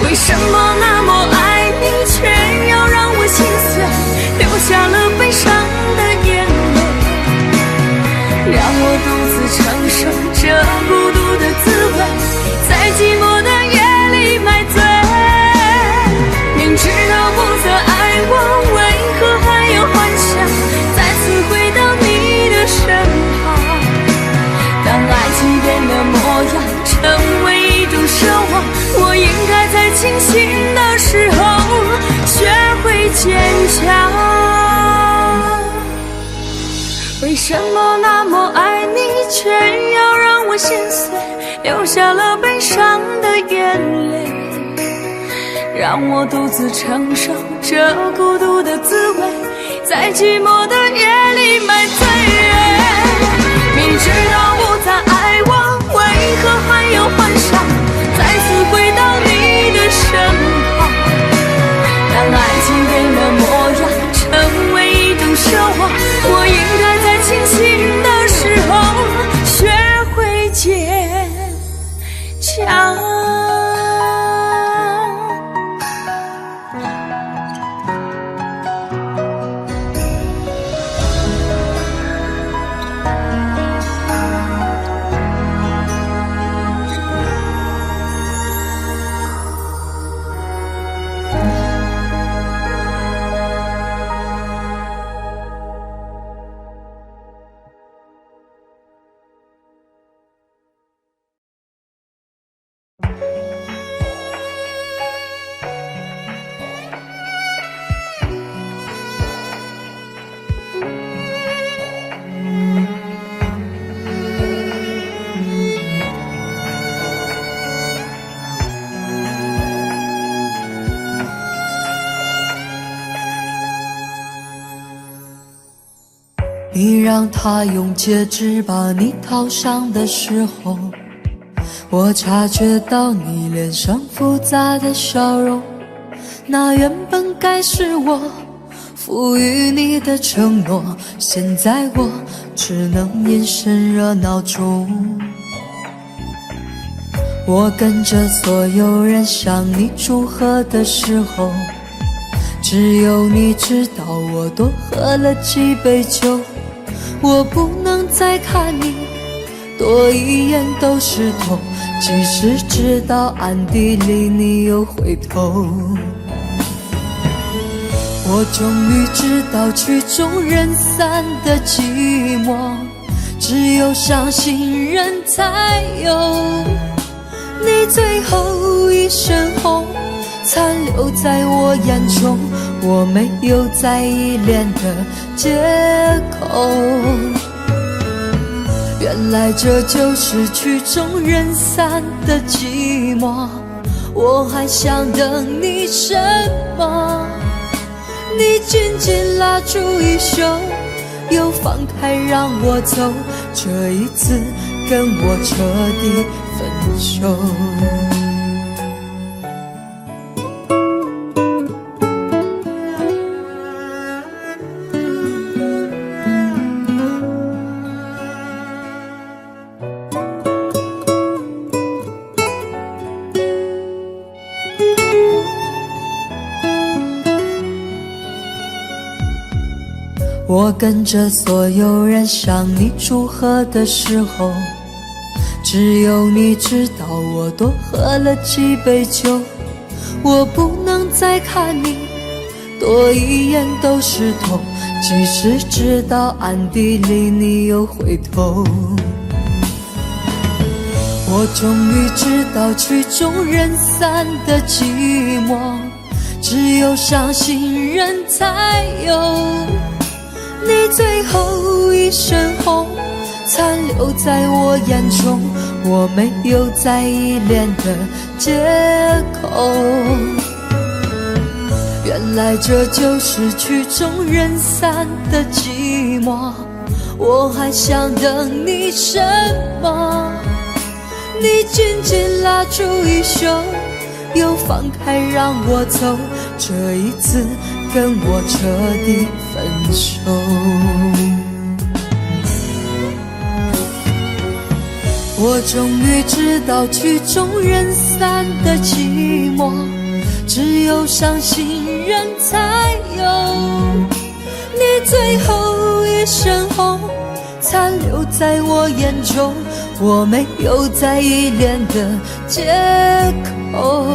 为什么那么爱你，却要让我心碎，流下了悲伤的眼泪，让我独自承受这孤独的滋味，在寂寞的夜里买醉。明知道不再爱我，为何还有幻想再次回到你的身旁？当爱情变了模样，成为一种奢望，我应该在清醒的时候学会坚强。为什么那么爱你，却要让我心碎，流下了悲伤的眼泪，让我独自承受这孤独的滋味，在寂寞的夜里买醉。明知道不再爱我，为何还有幻想再次回到你的身旁？当爱情变了模样，成为一种奢望，我应该在清醒的时候学会坚强。你让他用戒指把你套上的时候，我察觉到你脸上复杂的笑容，那原本该是我赋予你的承诺，现在我只能眼神热闹中。我跟着所有人向你祝贺的时候，只有你知道我多喝了几杯酒。我不能再看你多一眼都是痛，即使知道暗地里你有回头。我我终于知道曲终人散的寂寞，只有伤心人才有。你最后一身红，残留在我眼中，我没有再依恋的借口。原来这就是曲终人散的寂寞，我还想等你什么？你紧紧拉住衣袖，又放开让我走，这一次跟我彻底分手。我跟着所有人向你祝贺的时候，只有你知道我多喝了几杯酒。我不能再看你多一眼都是痛，即使知道暗地里你又回头。我终于知道曲终人散的寂寞，只有伤心人才有。你最后一身红，残留在我眼中，我没有再依恋的借口。原来这就是曲终人散的寂寞，我还想等你什么？你紧紧拉住衣袖，又放开让我走，这一次跟我彻底分手。我终于知道曲终人散的寂寞，只有伤心人才有。你最后一身红，残留在我眼中，我没有再依恋的借口。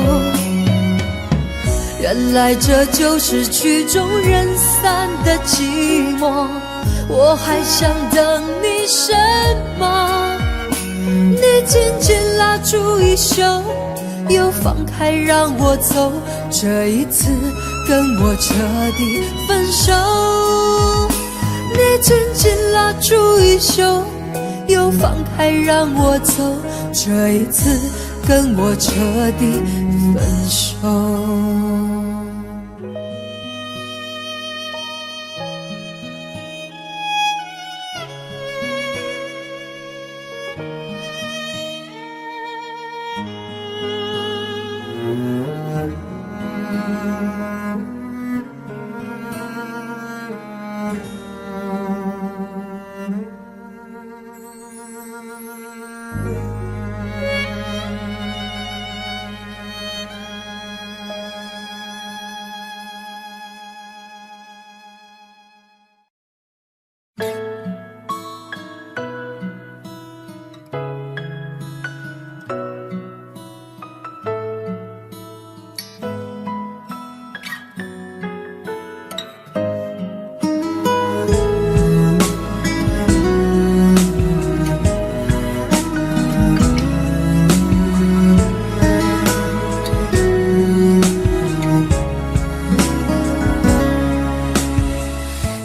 原来这就是曲终人散的寂寞，我还想等你什么？你紧紧拉住衣袖，又放开让我走，这一次跟我彻底分手。你紧紧拉住衣袖，又放开让我走，这一次跟我彻底分手。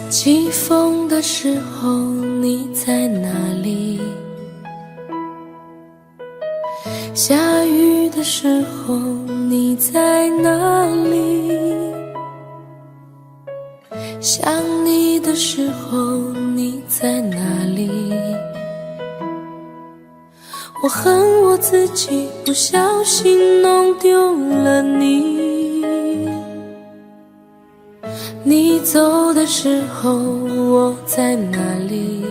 起风的时候你在哪里？下雨的时候你在哪里？想你的时候你在哪里？我恨我自己不小心弄丢了你。你走的时候我在哪里？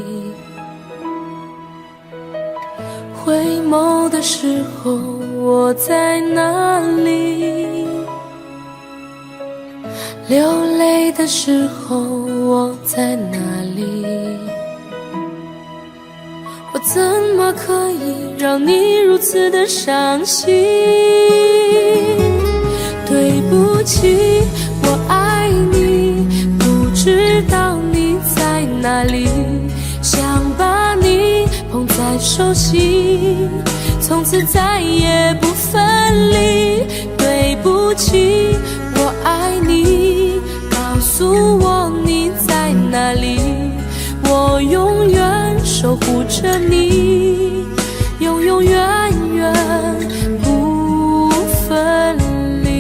回眸的时候我在哪里？流泪的时候我在哪里？我怎么可以让你如此的伤心？对不起，我爱你，哪里，想把你捧在手心，从此再也不分离。对不起，我爱你，告诉我你在哪里，我永远守护着你，永永远远不分离。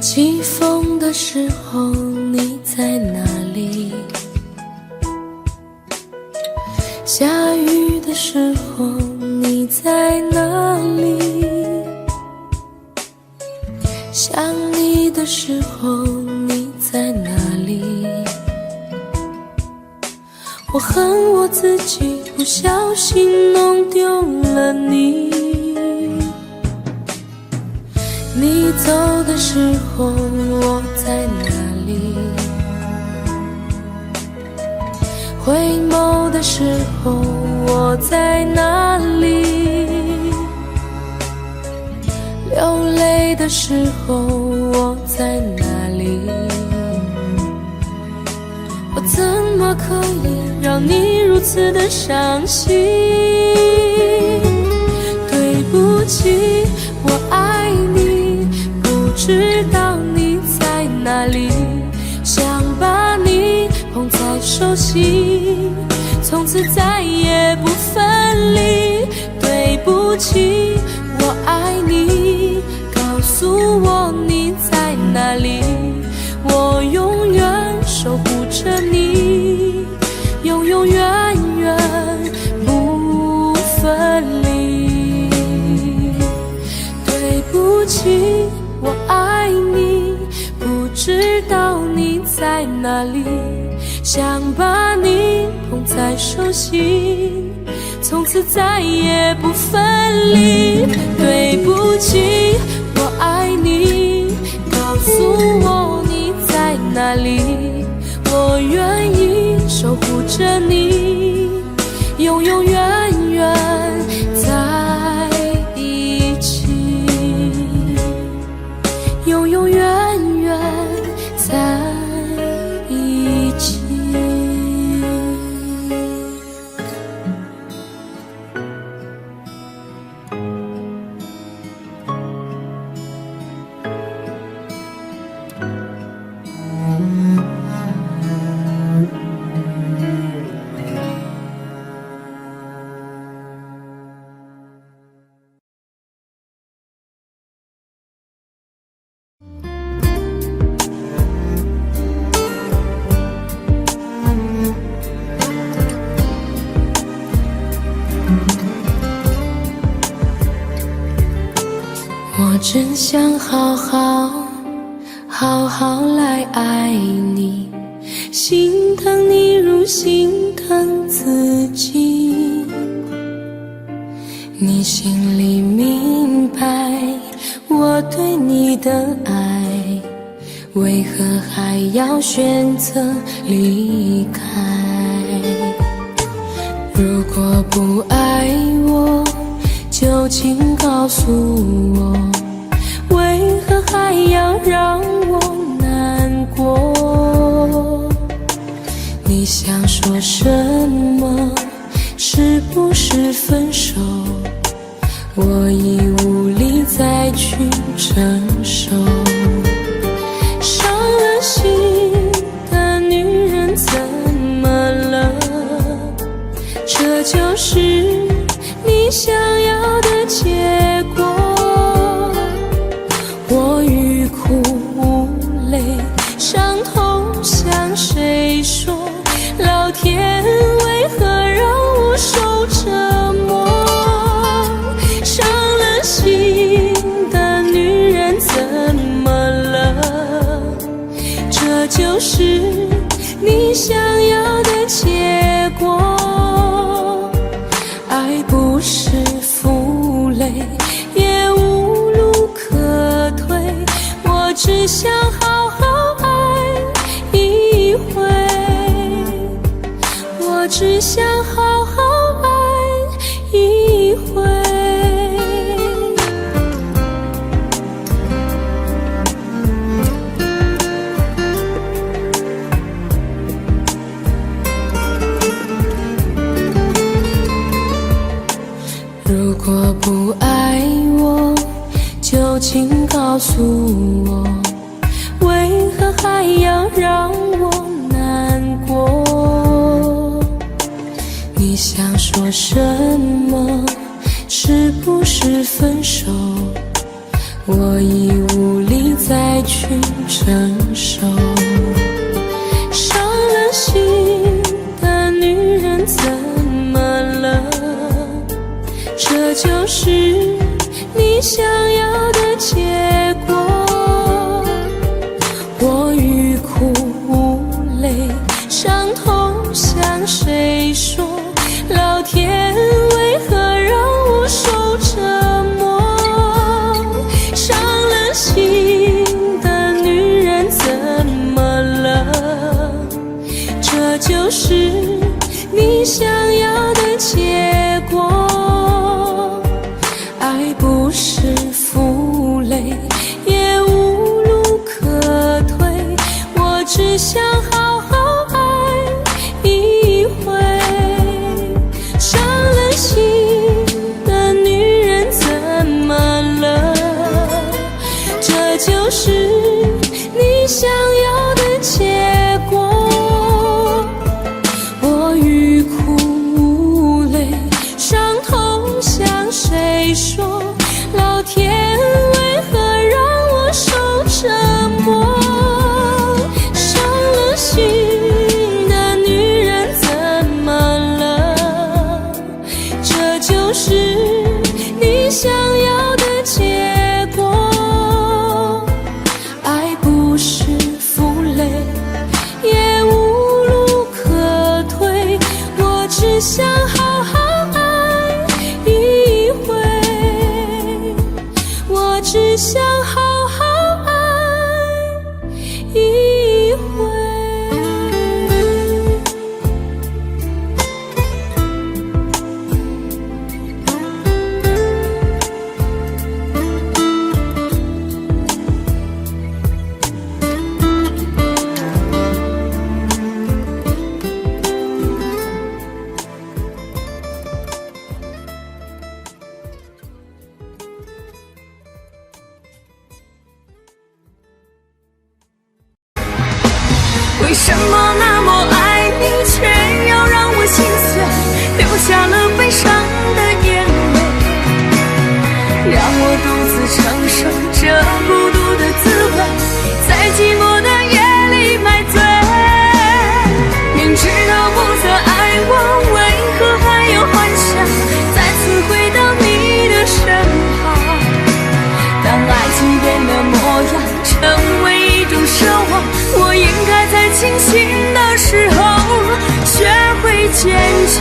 起风的时候你在哪里？下雨的时候你在哪里？想你的时候你在哪里？我恨我自己不小心弄丢了你。你走的时候我在哪里？回眸的时候我在哪里？流泪的时候我在哪里？我怎么可以让你如此的伤心？对不起，我爱你，不知道你在哪里，想把你捧在手心，从此再也不分离。对不起，我爱你，告诉我你在哪里，我永远守护着你，永永远远不分离。对不起，我爱你，不知道你在哪里，想把你捧在手心，从此再也不分离。对不起，我爱你，告诉我你在哪里，我愿意守护着你，永永远远在一起，永永远远在一起。我真想好好来爱你，心疼你如心疼自己。你心里明白我对你的爱，为何还要选择离开？如果不爱我，就请告诉我，为何还要让我难过？你想说什么？是不是分手？我已无力再去承受。伤了心的女人怎么了？这就是你想要的结果。我欲哭无泪，伤痛向谁说？老天为何让我受折磨？伤了心的女人怎么了？这就是你想要的果。爱不是负累，也无路可退，我只想好好爱一回，我只想好好爱一回。如果不爱我，就请告诉我，为何还要让我难过？你想说什么？是不是分手？我已无力再去承受。伤了心的女人怎么了？这就是你想要的结果。我欲哭无泪，伤痛向谁说？老天为何让我受折磨？伤了心的女人怎么了？这就是你想要的结果。爱不是负累，也无路可退，我只想好好爱一回。伤了心的女人怎么了？这就是你想要的结果。我欲哭无泪，伤痛向谁说？老天为何让我受折磨？伤了心的女人怎么了？这就是你想要的结果。爱不是负累，也无路可退，我只想好好爱一回，我只想好好爱一回。为什么那么爱你，却要让我心碎，流下了悲伤的眼泪，让我独自承受这孤独的滋味，在寂寞的夜里买醉。明知道不再爱我，为何还有幻想再次回到你的身旁？当爱情变了模样，成为一种奢望，我应该在清醒的时候学会坚强。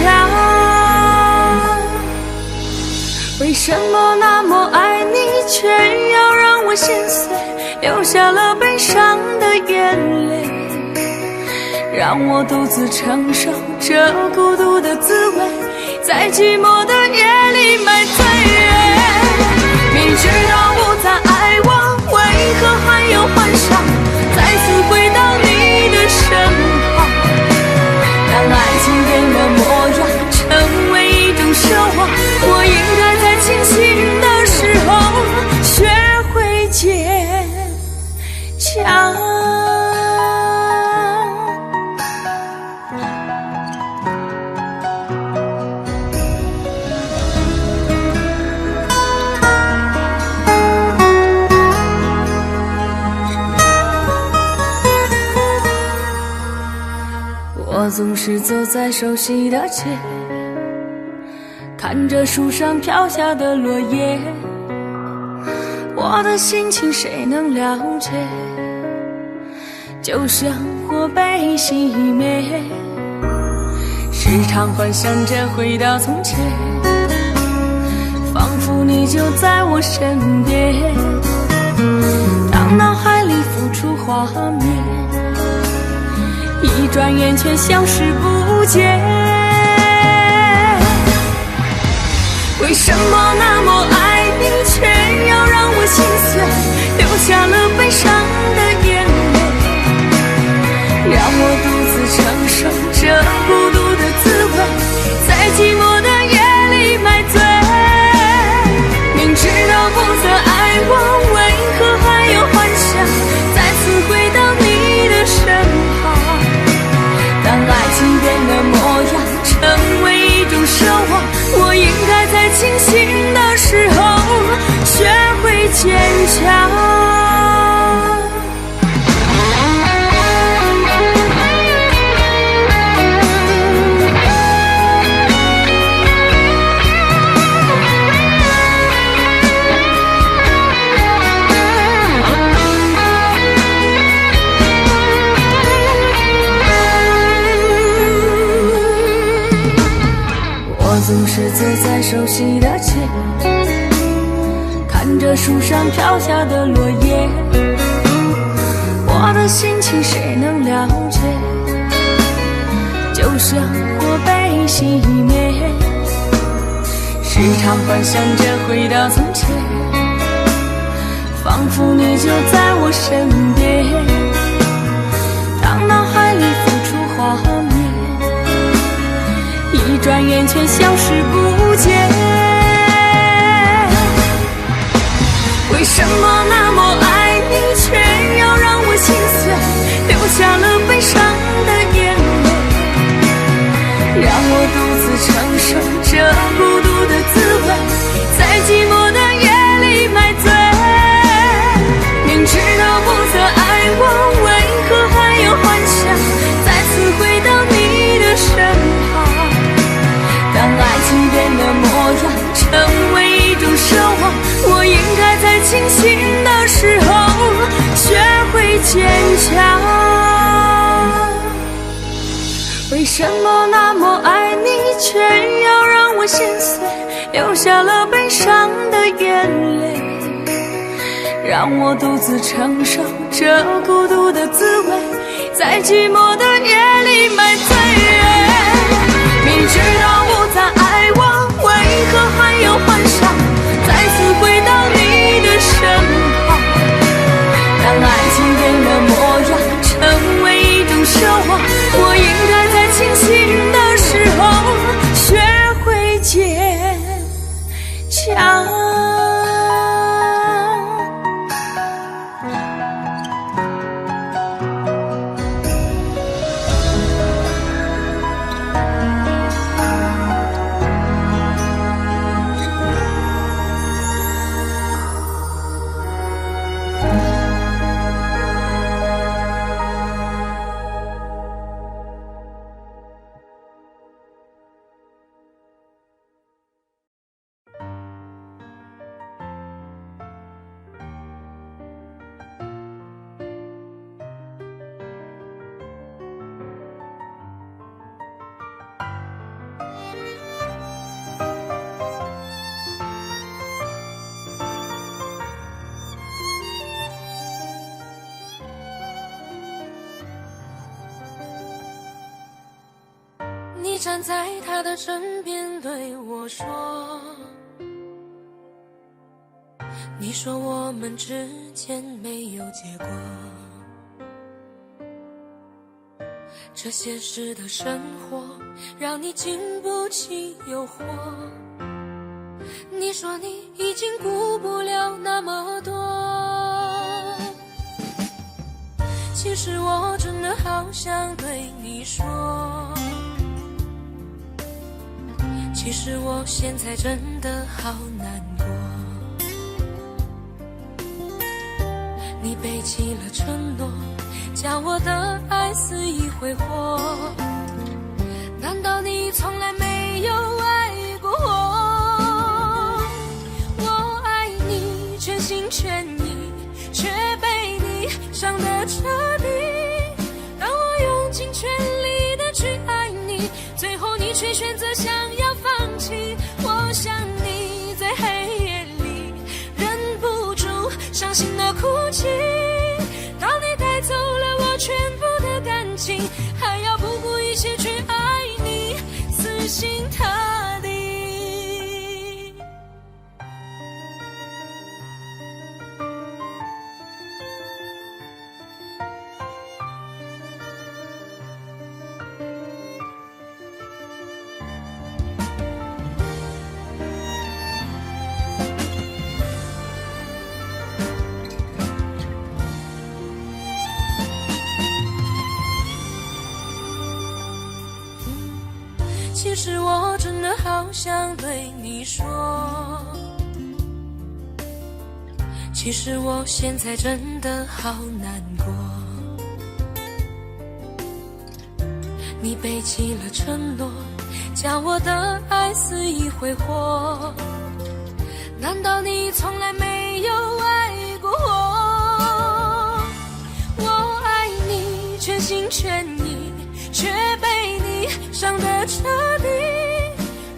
为什么那么爱你，却要让我心碎，流下了悲伤的眼泪，让我独自承受这孤独的滋味，在寂寞的夜里买醉。明知道不再爱我，为何还有幻想再次回到你的身旁？当爱情变了模样，成为一种奢望，我应该在清醒的时候学会坚强。我总是走在熟悉的街，看着树上飘下的落叶，我的心情谁能了解？就像火被熄灭，是时常幻想着回到从前，仿佛你就在我身边。当脑海里浮出画面，一转眼却消失不见。为什么那么爱你，却要让我心碎，流下了悲伤的眼泪，让我独自承受这孤独的滋味，在寂寞的夜里买醉。明知道不再爱我，为何还有幻想再次回到你的身旁？当爱情变了模样，成为一种奢望，我应该在清醒的时候学会坚强。总是坐在熟悉的街，看着树上飘下的落叶，我的心情谁能了解？就像火被熄灭，时常幻想着回到从前，仿佛你就在我身边。当脑海里浮出画面，一转眼却消失不见。为什么那么爱你，却要让我心碎，流下了悲伤的眼泪，让我独自承受这孤独的滋味，在寂寞的夜里买醉。明知道不再爱我，为何还有幻想再次回到你的身旁？当爱情变了模样，成为一种奢望，我应该在清醒的时候学会坚强。为什么那么爱你，却要让我心碎，流下了悲伤的眼泪，让我独自承受这孤独的滋味，在寂寞的夜里买醉。明知道不再爱我，为何还有幻想再次回到你的身旁？当爱情变了模样，成为一种奢望，我应该在清醒的时候学会坚强。你站在他的身边对我说，你说我们之间没有结果，这现实的生活让你经不起诱惑。你说你已经顾不了那么多，其实我真的好想对你说，其实我现在真的好难过。你背弃了承诺，叫我的爱肆意挥霍，难道你从来没有爱过我？我爱你全心全意，却被你伤得彻底。当我用尽全力的去爱你，最后你却选择想要放弃。我想你在黑夜里忍不住伤心的哭泣，当你带走了我全部的感情，还要不顾一切去爱你，死心塌地。其实我真的好想对你说，其实我现在真的好难过。你背弃了承诺，将我的爱肆意挥霍，难道你从来没有爱过我？我爱你全心全意，却被你伤得彻底。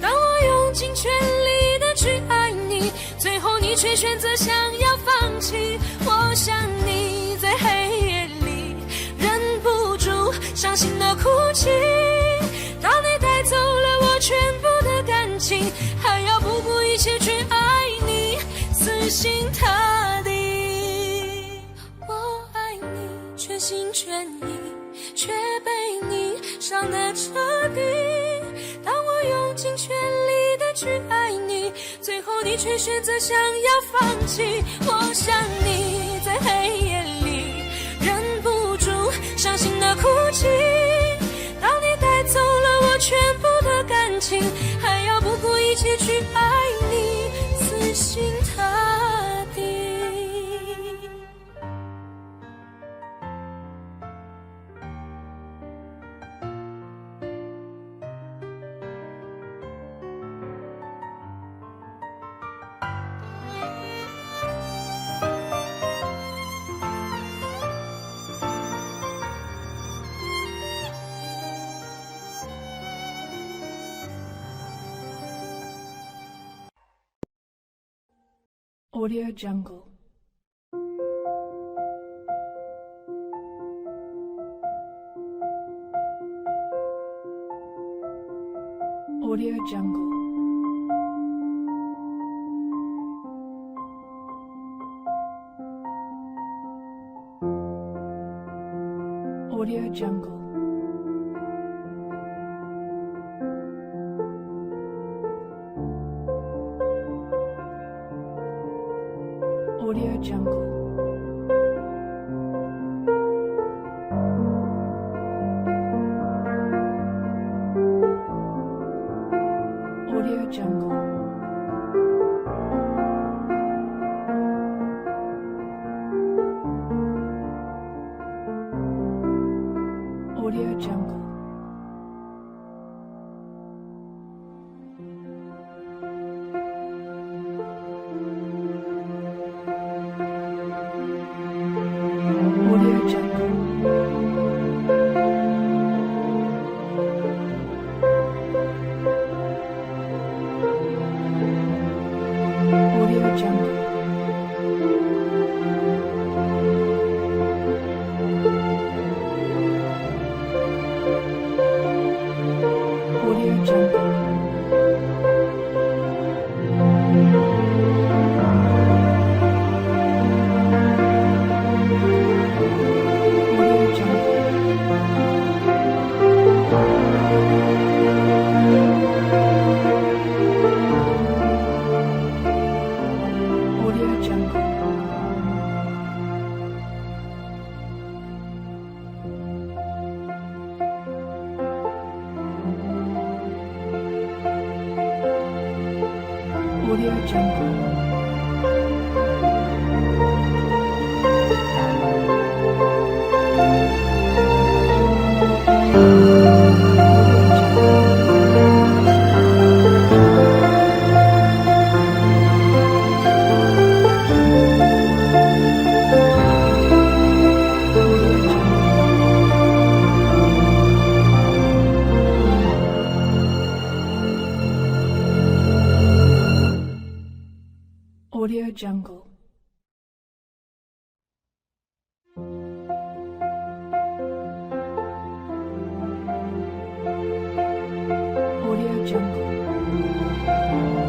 当我用尽全力的去爱你，最后你却选择想要放弃。我想你在黑夜里忍不住伤心的哭泣，当你带走了我全部的感情，还要不顾一切去爱你，死心塌地。我爱你全心全意，却被你伤得彻底。当我用尽全力的去爱你，最后你却选择想要放弃。我想你在黑夜里忍不住伤心的哭泣，当你带走了我全部的感情，还要不顾一切去爱你，死心塌地。Audio Jungle. Audio Jungle. Audio Jungle. Audio Jungle. Audio Jungle. Audio Jungle. Audio Jungle. Audio Jungle. Audio Jungle. Audio Jungle. Audio Jungle. Jungle. Audio Jungle.